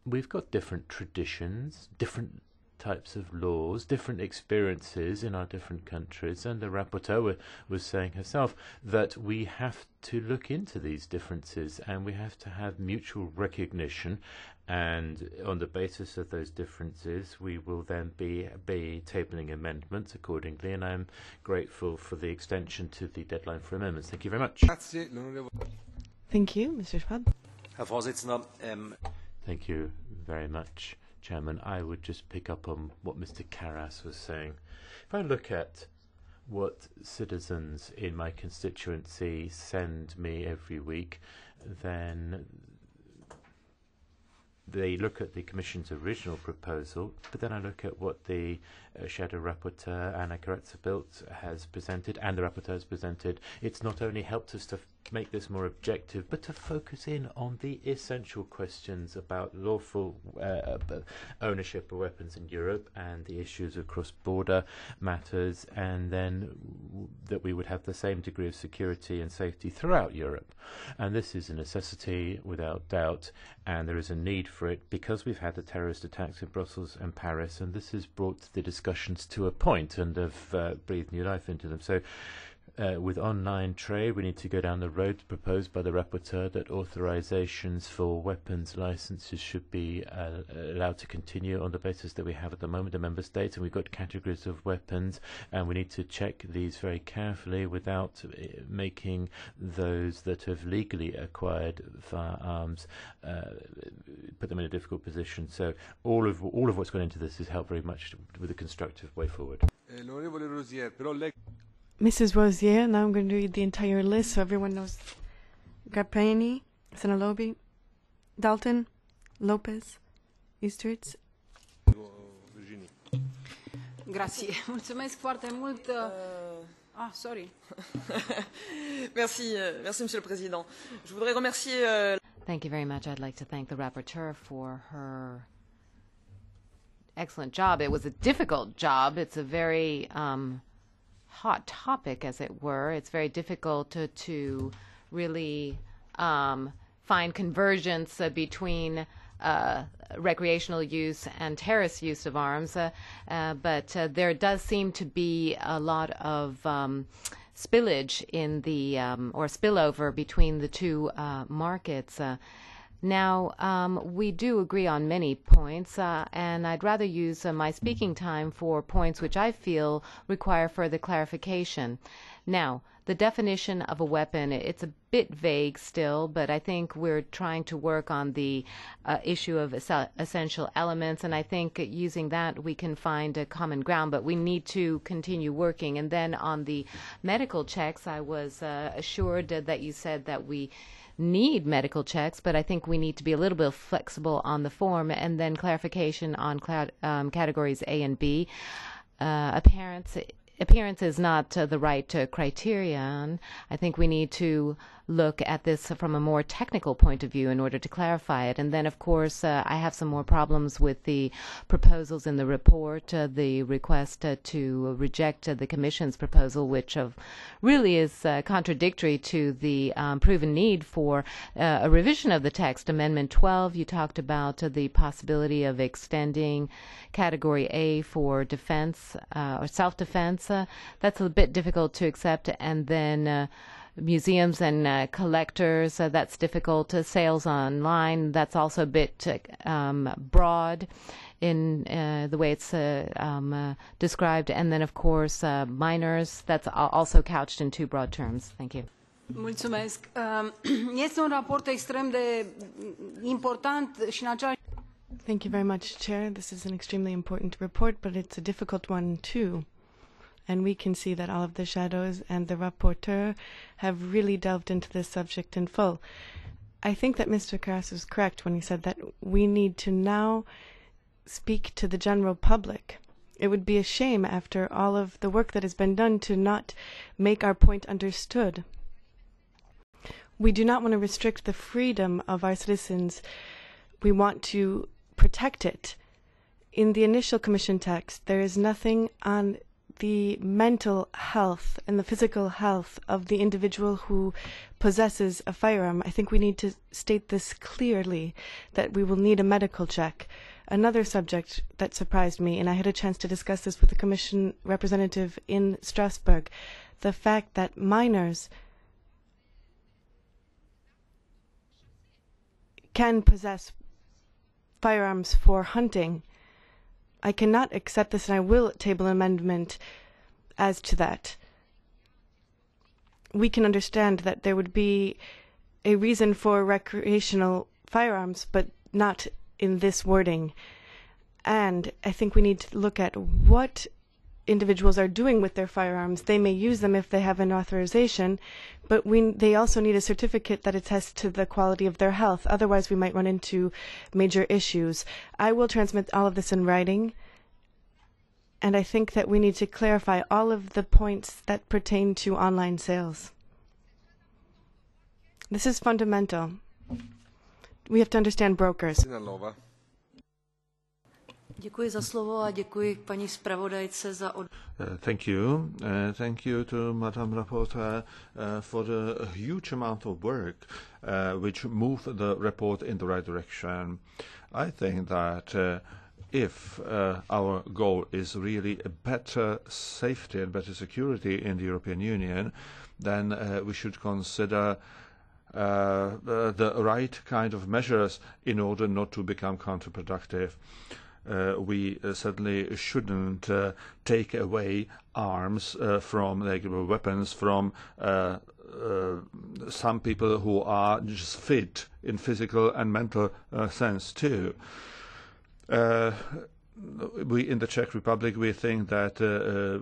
we've got different traditions, different types of laws, different experiences in our different countries, and the rapporteur was saying herself that we have to look into these differences and we have to have mutual recognition, and on the basis of those differences we will then be tabling amendments accordingly, and I'm grateful for the extension to the deadline for amendments. Thank you very much. Thank you, Mr. Schwab. Thank you very much, Chairman. I would just pick up on what Mr. Karas was saying. If I look at what citizens in my constituency send me every week, then they look at the Commission's original proposal, but then I look at what the Shadow Rapporteur, Anna Karatza-Bilt, has presented, and the Rapporteur has presented. It's not only helped us to make this more objective, but to focus in on the essential questions about lawful ownership of weapons in Europe and the issues of cross-border matters, and then that we would have the same degree of security and safety throughout Europe. And this is a necessity, without doubt, and there is a need for it because we've had the terrorist attacks in Brussels and Paris, and this has brought the discussions to a point and have breathed new life into them. So with online trade, we need to go down the road proposed by the rapporteur that authorizations for weapons licenses should be allowed to continue on the basis that we have at the moment, the member states, and we've got categories of weapons, and we need to check these very carefully without making those that have legally acquired firearms put them in a difficult position. So all of what's gone into this has helped very much with a constructive way forward. Mrs. Rosier, now I'm going to read the entire list so everyone knows. Grappini, Senalobi, Dalton, Lopez, Easterits. Grazie. Mulțumesc foarte mult. Sorry. Merci, Monsieur le Président. Je voudrais remercier. Thank you very much. I'd like to thank the rapporteur for her excellent job. It was a difficult job. It's a very hot topic, as it were. It's very difficult to really find convergence between recreational use and terrorist use of arms, but there does seem to be a lot of spillage in the or spillover between the two markets. Now, we do agree on many points, and I'd rather use my speaking time for points which I feel require further clarification. Now, the definition of a weapon, it's a bit vague still, but I think we're trying to work on the issue of essential elements, and I think using that we can find a common ground, but we need to continue working. And then on the medical checks, I was assured that you said that we need medical checks, but I think we need to be a little bit flexible on the form, and then clarification on categories A and B. Appearance is not the right criterion. I think we need to look at this from a more technical point of view in order to clarify it. And then, of course, I have some more problems with the proposals in the report, the request to reject the Commission's proposal, which really is contradictory to the proven need for a revision of the text. Amendment 12, you talked about the possibility of extending Category A for defense or self-defense. That's a bit difficult to accept. And then museums and collectors, that's difficult. Sales online, that's also a bit broad in the way it's described. And then, of course, minors, that's also couched in too broad terms. Thank you. Mulțumesc. Este un raport extrem de important și în același. Thank you very much, Chair. This is an extremely important report, but it's a difficult one too. And we can see that all of the shadows and the rapporteur have really delved into this subject in full. I think that Mr. Karas was correct when he said that we need to now speak to the general public. It would be a shame, after all of the work that has been done, to not make our point understood. We do not want to restrict the freedom of our citizens. We want to protect it. In the initial Commission text, there is nothing on the mental health and the physical health of the individual who possesses a firearm. I think we need to state this clearly, that we will need a medical check. Another subject that surprised me, and I had a chance to discuss this with the Commission representative in Strasbourg, the fact that minors can possess firearms for hunting. I cannot accept this, and I will table an amendment as to that. We can understand that there would be a reason for recreational firearms, but not in this wording. And I think we need to look at what individuals are doing with their firearms. They may use them if they have an authorization, but they also need a certificate that attests to the quality of their health. Otherwise, we might run into major issues. I will transmit all of this in writing, and I think that we need to clarify all of the points that pertain to online sales. This is fundamental. We have to understand brokers. Děkuji za slovo a děkuji paní zpravodajce za Thank you. Thank you to Madam Rapporteur for the huge amount of work which moved the report in the right direction. I think that if our goal is really a better safety and better security in the European Union, then we should consider the right kind of measures in order not to become counterproductive. We certainly shouldn't take away arms from weapons from some people who are just fit in physical and mental sense too. We in the Czech Republic, we think that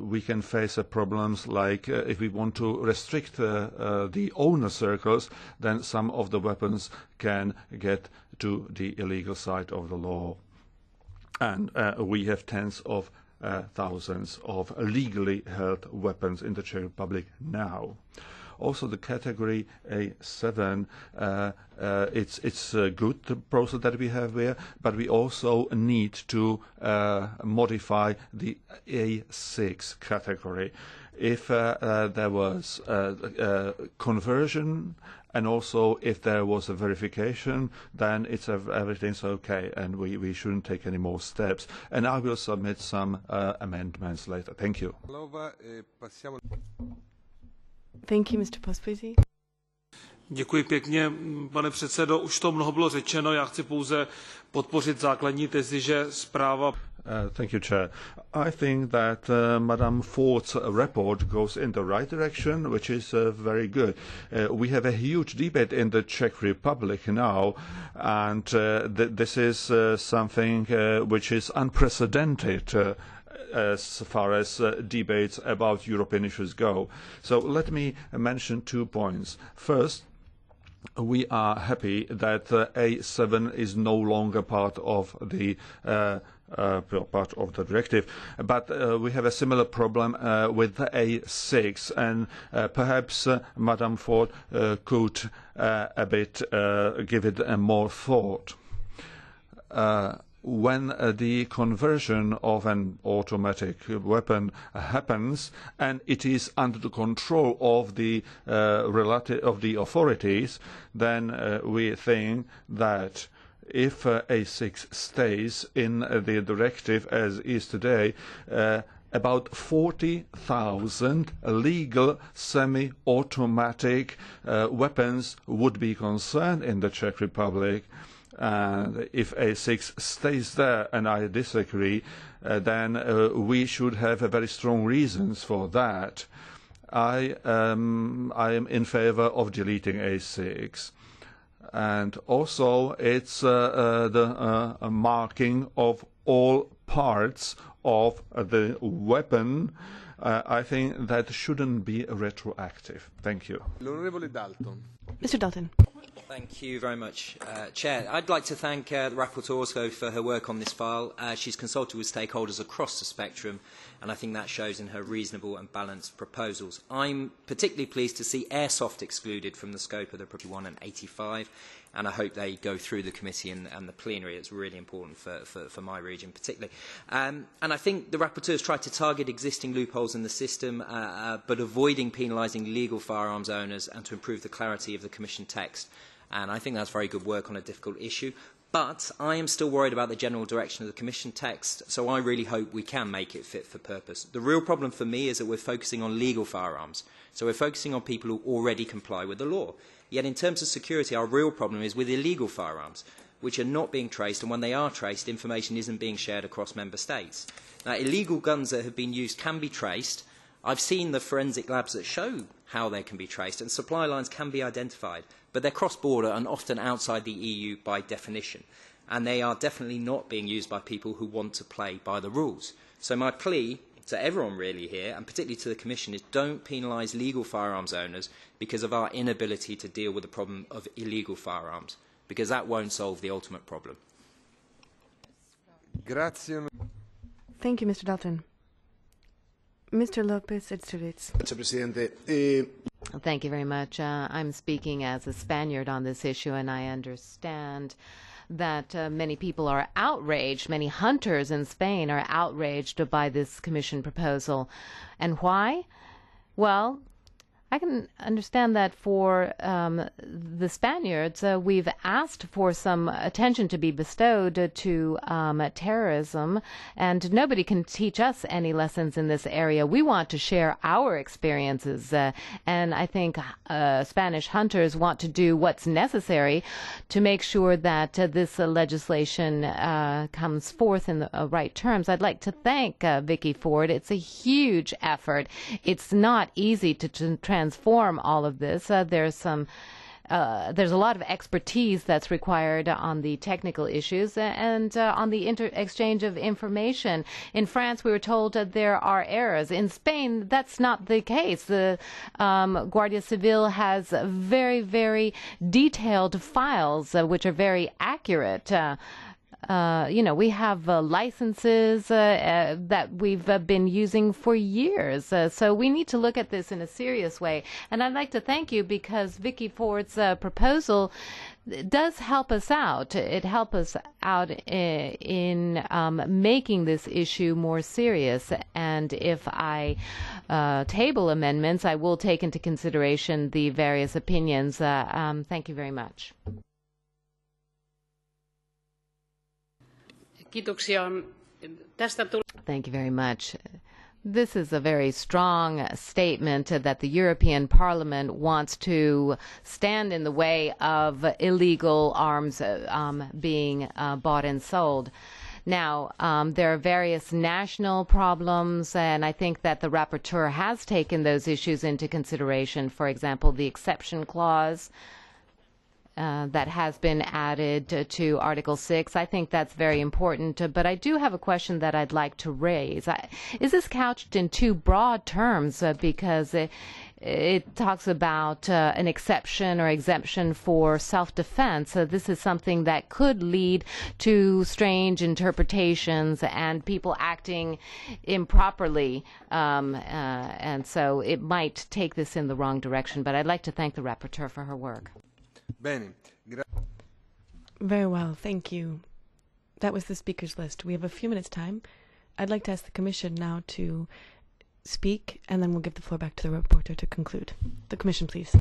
we can face problems like if we want to restrict the owner circles, then some of the weapons can get to the illegal side of the law. And we have tens of thousands of legally held weapons in the Czech Republic now. Also, the category A7, it's a good process that we have there, but we also need to modify the A6 category. If there was conversion and also if there was a verification, then everything's okay, and we shouldn't take any more steps. And I will submit some amendments later. Thank you. Thank you, Mr. Pospisi. Děkuji pěkně, pane předsedo. Už to mnoho bylo řečeno, já chci pouze podpořit základní tezi, že zpráva. Thank you, Chair. I think that Madame Ford's report goes in the right direction, which is very good. We have a huge debate in the Czech Republic now, and this is something which is unprecedented as far as debates about European issues go. So let me mention 2 points. First, we are happy that A7 is no longer part of the directive, but we have a similar problem with A6, and perhaps Madame Ford could give it more thought. When the conversion of an automatic weapon happens and it is under the control of the authorities, then we think that if A6 stays in the directive as is today, about 40,000 legal semi-automatic weapons would be concerned in the Czech Republic. And if A6 stays there, and I disagree, then we should have very strong reasons for that. I am in favour of deleting A6. And also it's the marking of all parts of the weapon. I think that shouldn't be retroactive. Thank you. Mr. Dalton. Thank you very much, Chair. I'd like to thank the rapporteur also for her work on this file. She's consulted with stakeholders across the spectrum, and I think that shows in her reasonable and balanced proposals. I'm particularly pleased to see airsoft excluded from the scope of the 1 and 85, and I hope they go through the committee and the plenary. It's really important for my region particularly. And I think the rapporteur has tried to target existing loopholes in the system, but avoiding penalising legal firearms owners and to improve the clarity of the Commission text. And I think that's very good work on a difficult issue. But I am still worried about the general direction of the Commission text, so I really hope we can make it fit for purpose. The real problem for me is that we're focusing on legal firearms. So we're focusing on people who already comply with the law. Yet in terms of security, our real problem is with illegal firearms, which are not being traced, and when they are traced, information isn't being shared across member states. Now, illegal guns that have been used can be traced. I've seen the forensic labs that show how they can be traced, and supply lines can be identified, but they're cross-border and often outside the EU by definition, and they are definitely not being used by people who want to play by the rules. So my plea to everyone really here, and particularly to the Commission, is don't penalise legal firearms owners because of our inability to deal with the problem of illegal firearms, because that won't solve the ultimate problem. Grazie. Thank you, Mr. Dalton. Mr. Lopez Isturiz. Thank you very much. I'm speaking as a Spaniard on this issue, and I understand that many people are outraged, many hunters in Spain are outraged by this Commission proposal. And why? Well, I can understand that for the Spaniards, we've asked for some attention to be bestowed to terrorism, and nobody can teach us any lessons in this area. We want to share our experiences, and I think Spanish hunters want to do what's necessary to make sure that this legislation comes forth in the right terms. I'd like to thank Vicky Ford. It's a huge effort. It's not easy to transform all of this. There's a lot of expertise that's required on the technical issues and on the exchange of information. In France, we were told that there are errors. In Spain, that's not the case. The Guardia Civil has very, very detailed files which are very accurate. We have licenses that we've been using for years. So we need to look at this in a serious way. And I'd like to thank you because Vicky Ford's proposal does help us out. It helps us out in making this issue more serious. And if I table amendments, I will take into consideration the various opinions. Thank you very much. Thank you very much. This is a very strong statement that the European Parliament wants to stand in the way of illegal arms being bought and sold. Now, there are various national problems, and I think that the rapporteur has taken those issues into consideration. For example, the exception clause that has been added to Article 6. I think that's very important, but I do have a question that I'd like to raise. Is this couched in too broad terms because it talks about an exception or exemption for self-defense? This is something that could lead to strange interpretations and people acting improperly, and so it might take this in the wrong direction, but I'd like to thank the rapporteur for her work. Very well, thank you. That was the speakers list. We have a few minutes' time. I'd like to ask the Commission now to speak, and then we'll give the floor back to the reporter to conclude. The Commission, please.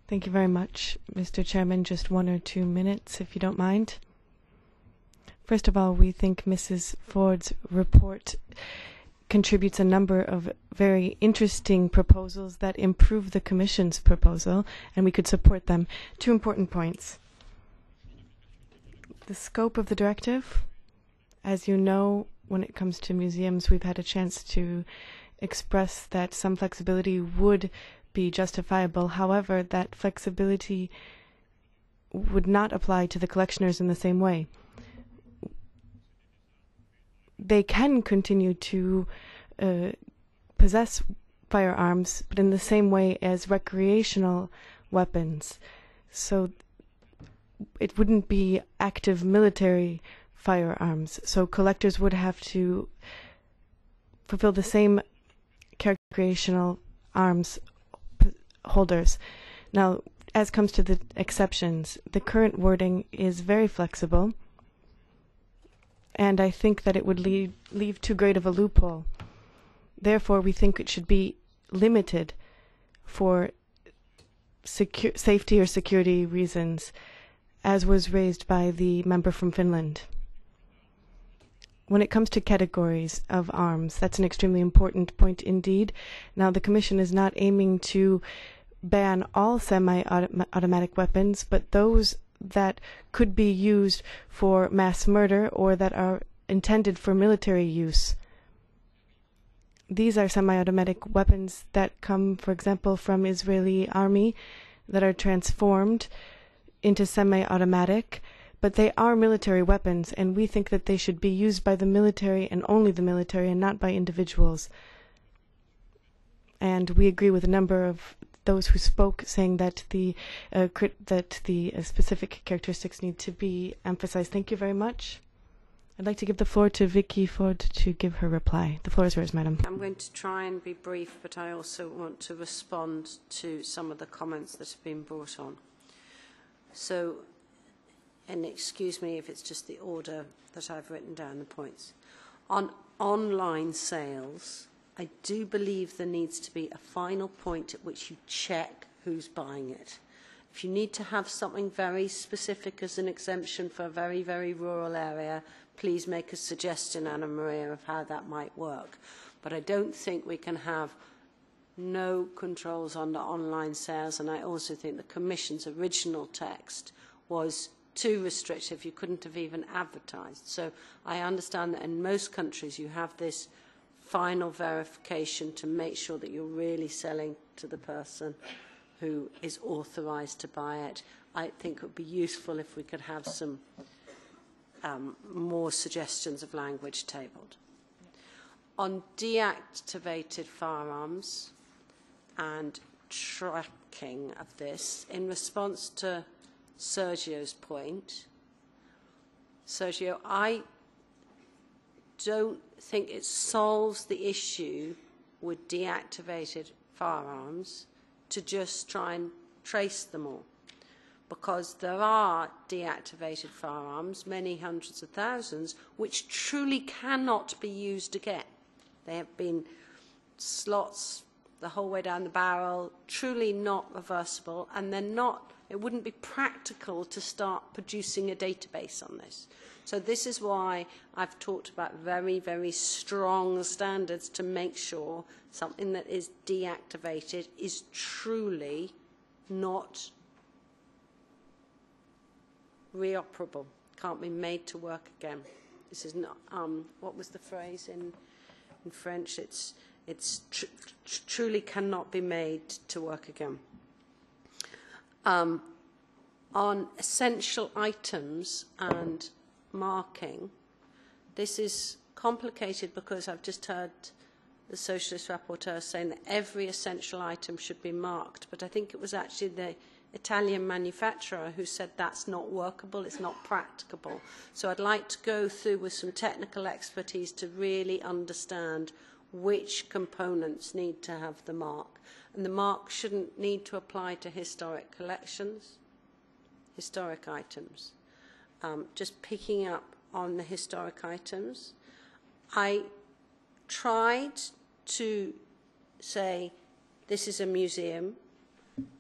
Thank you very much, Mr. Chairman. Just 1 or 2 minutes, if you don't mind. First of all, we think Mrs. Ford's report contributes a number of very interesting proposals that improve the Commission's proposal, and we could support them. 2 important points. The scope of the directive. As you know, when it comes to museums, we've had a chance to express that some flexibility would be justifiable. However, that flexibility would not apply to the collectioners in the same way. They can continue to possess firearms, but in the same way as recreational weapons. So it wouldn't be active military firearms. So collectors would have to fulfill the same recreational arms holders. Now, as comes to the exceptions, the current wording is very flexible, and I think that it would leave too great of a loophole. Therefore, we think it should be limited for safety or security reasons, as was raised by the member from Finland. When it comes to categories of arms, that's an extremely important point indeed. Now, the Commission is not aiming to ban all semi-automatic weapons, but those that could be used for mass murder or that are intended for military use. These are semi-automatic weapons that come, for example, from Israeli army that are transformed into semi-automatic, but they are military weapons, and we think that they should be used by the military and only the military and not by individuals. And we agree with a number of those who spoke, saying that the specific characteristics need to be emphasized. Thank you very much. I'd like to give the floor to Vicky Ford to give her reply. The floor is yours, madam. I'm going to try and be brief, but I also want to respond to some of the comments that have been brought on. So, and excuse me if it's just the order that I've written down the points. On online sales, I do believe there needs to be a final point at which you check who's buying it. If you need to have something very specific as an exemption for a very, very rural area, please make a suggestion, Anna Maria, of how that might work. But I don't think we can have no controls on the online sales, and I also think the Commission's original text was too restrictive. You couldn't have even advertised. So I understand that in most countries you have this final verification to make sure that you're really selling to the person who is authorised to buy it. I think it would be useful if we could have some more suggestions of language tabled. On deactivated firearms and tracking of this, in response to Sergio's point, Sergio, I don't think it solves the issue with deactivated firearms to just try and trace them all, because there are deactivated firearms, many hundreds of thousands, which truly cannot be used again. They have been slots the whole way down the barrel, truly not reversible, and they're not, it wouldn't be practical to start producing a database on this. So this is why I've talked about very, very strong standards to make sure something that is deactivated is truly not reoperable, can't be made to work again. This is not, what was the phrase in French? It's truly cannot be made to work again. On essential items and marking, this is complicated because I've just heard the Socialist rapporteur saying that every essential item should be marked, but I think it was actually the Italian manufacturer who said that's not workable, it's not practicable. So I'd like to go through with some technical expertise to really understand which components need to have the mark. And the mark shouldn't need to apply to historic collections, historic items. Just picking up on the historic items, I tried to say this is a museum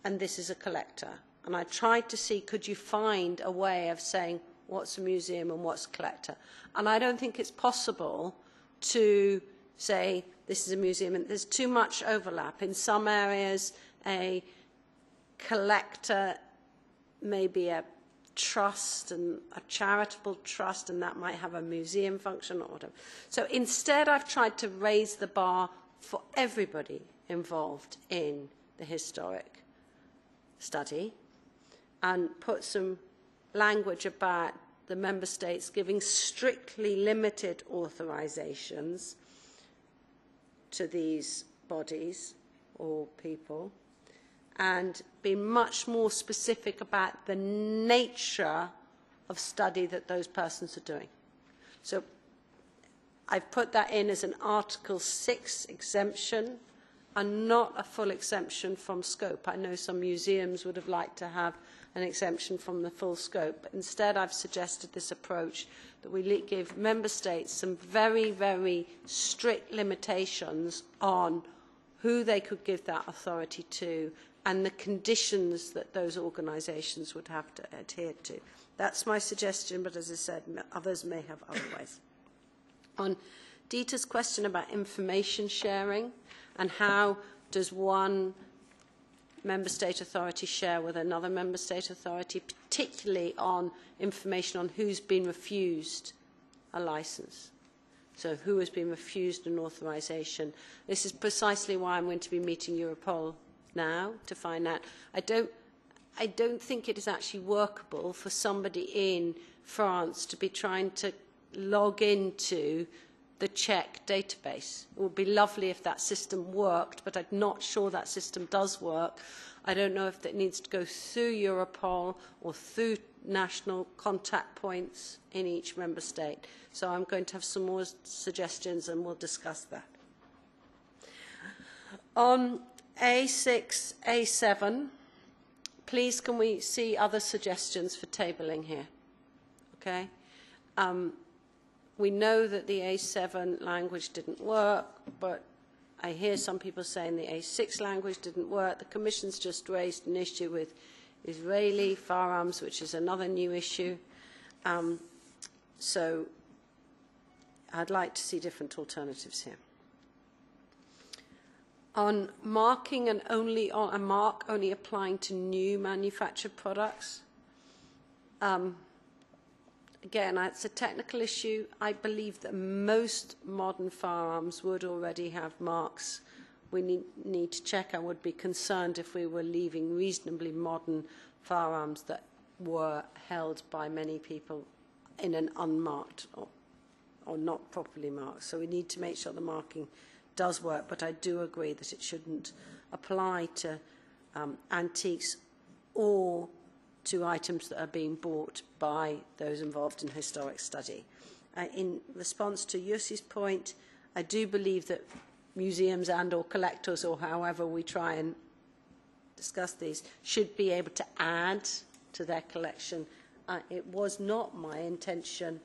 and this is a collector. And I tried to see, could you find a way of saying what's a museum and what's a collector? And I don't think it's possible to say this is a museum, and there's too much overlap. In some areas, a collector may be a trust and a charitable trust, and that might have a museum function or whatever. So instead, I've tried to raise the bar for everybody involved in the historic study and put some language about the member states giving strictly limited authorizations to these bodies or people, and be much more specific about the nature of study that those persons are doing. So I've put that in as an Article 6 exemption and not a full exemption from scope. I know some museums would have liked to have an exemption from the full scope, but instead I've suggested this approach that we give member states some very, very strict limitations on who they could give that authority to, and the conditions that those organisations would have to adhere to. That's my suggestion, but as I said, others may have other ways. On Dieter's question about information sharing and how does one member state authority share with another member state authority, particularly on information on who's been refused a licence. So who has been refused an authorisation. This is precisely why I'm going to be meeting Europol now to find out. I don't think it is actually workable for somebody in France to be trying to log into the Czech database. It would be lovely if that system worked, but I'm not sure that system does work. I don't know if it needs to go through Europol or through national contact points in each member state. So I'm going to have some more suggestions and we'll discuss that. On A6, A7, please can we see other suggestions for tabling here? Okay. We know that the A7 language didn't work, but I hear some people saying the A6 language didn't work. The Commission's just raised an issue with Israeli firearms, which is another new issue. So I'd like to see different alternatives here. On marking and a mark only applying to new manufactured products, again, it's a technical issue. I believe that most modern firearms would already have marks. We need to check. I would be concerned if we were leaving reasonably modern firearms that were held by many people in an unmarked or not properly marked. So we need to make sure the marking does work, but I do agree that it shouldn't apply to antiques or to items that are being bought by those involved in historic study. In response to Jussi's point, I do believe that museums and or collectors, or however we try and discuss these, should be able to add to their collection. It was not my intention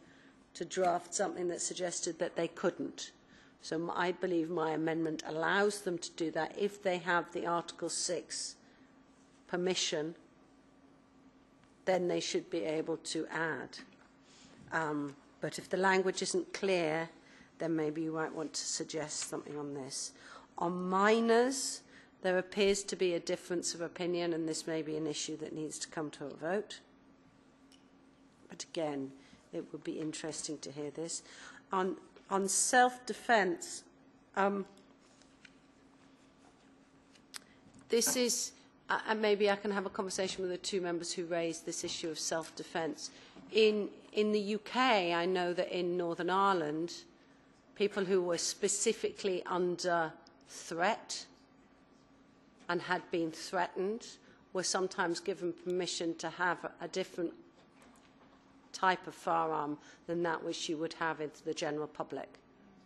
to draft something that suggested that they couldn't. So I believe my amendment allows them to do that if they have the Article 6 permission. Then they should be able to add. But if the language isn't clear, then maybe you might want to suggest something on this. On minors, there appears to be a difference of opinion, and this may be an issue that needs to come to a vote. But again, it would be interesting to hear this. On self-defense, this is... and maybe I can have a conversation with the two members who raised this issue of self-defence. In the UK, I know that in Northern Ireland, people who were specifically under threat and had been threatened were sometimes given permission to have a different type of firearm than that which you would have in the general public.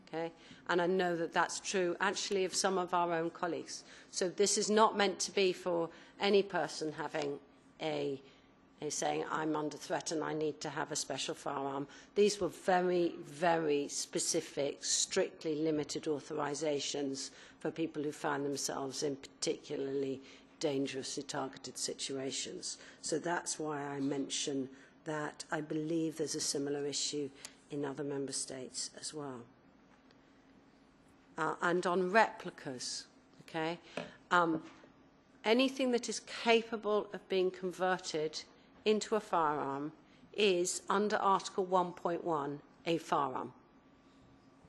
Okay? And I know that that's true actually of some of our own colleagues. So this is not meant to be for any person having a saying, I'm under threat and I need to have a special firearm. These were very, very specific, strictly limited authorisations for people who found themselves in particularly dangerously targeted situations. So that's why I mention that I believe there's a similar issue in other member states as well. And on replicas, okay, anything that is capable of being converted into a firearm is, under Article 1.1, a firearm.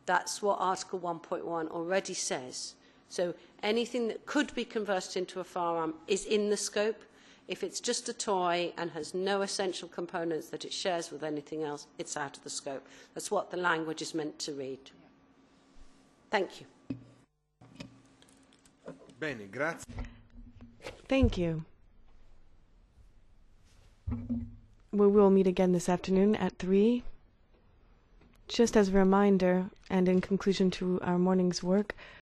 That's what Article 1.1 already says. So anything that could be converted into a firearm is in the scope. If it's just a toy and has no essential components that it shares with anything else, it's out of the scope. That's what the language is meant to read. Thank you. Bene, grazie. Thank you. We will meet again this afternoon at 3. Just as a reminder, and in conclusion to our morning's work,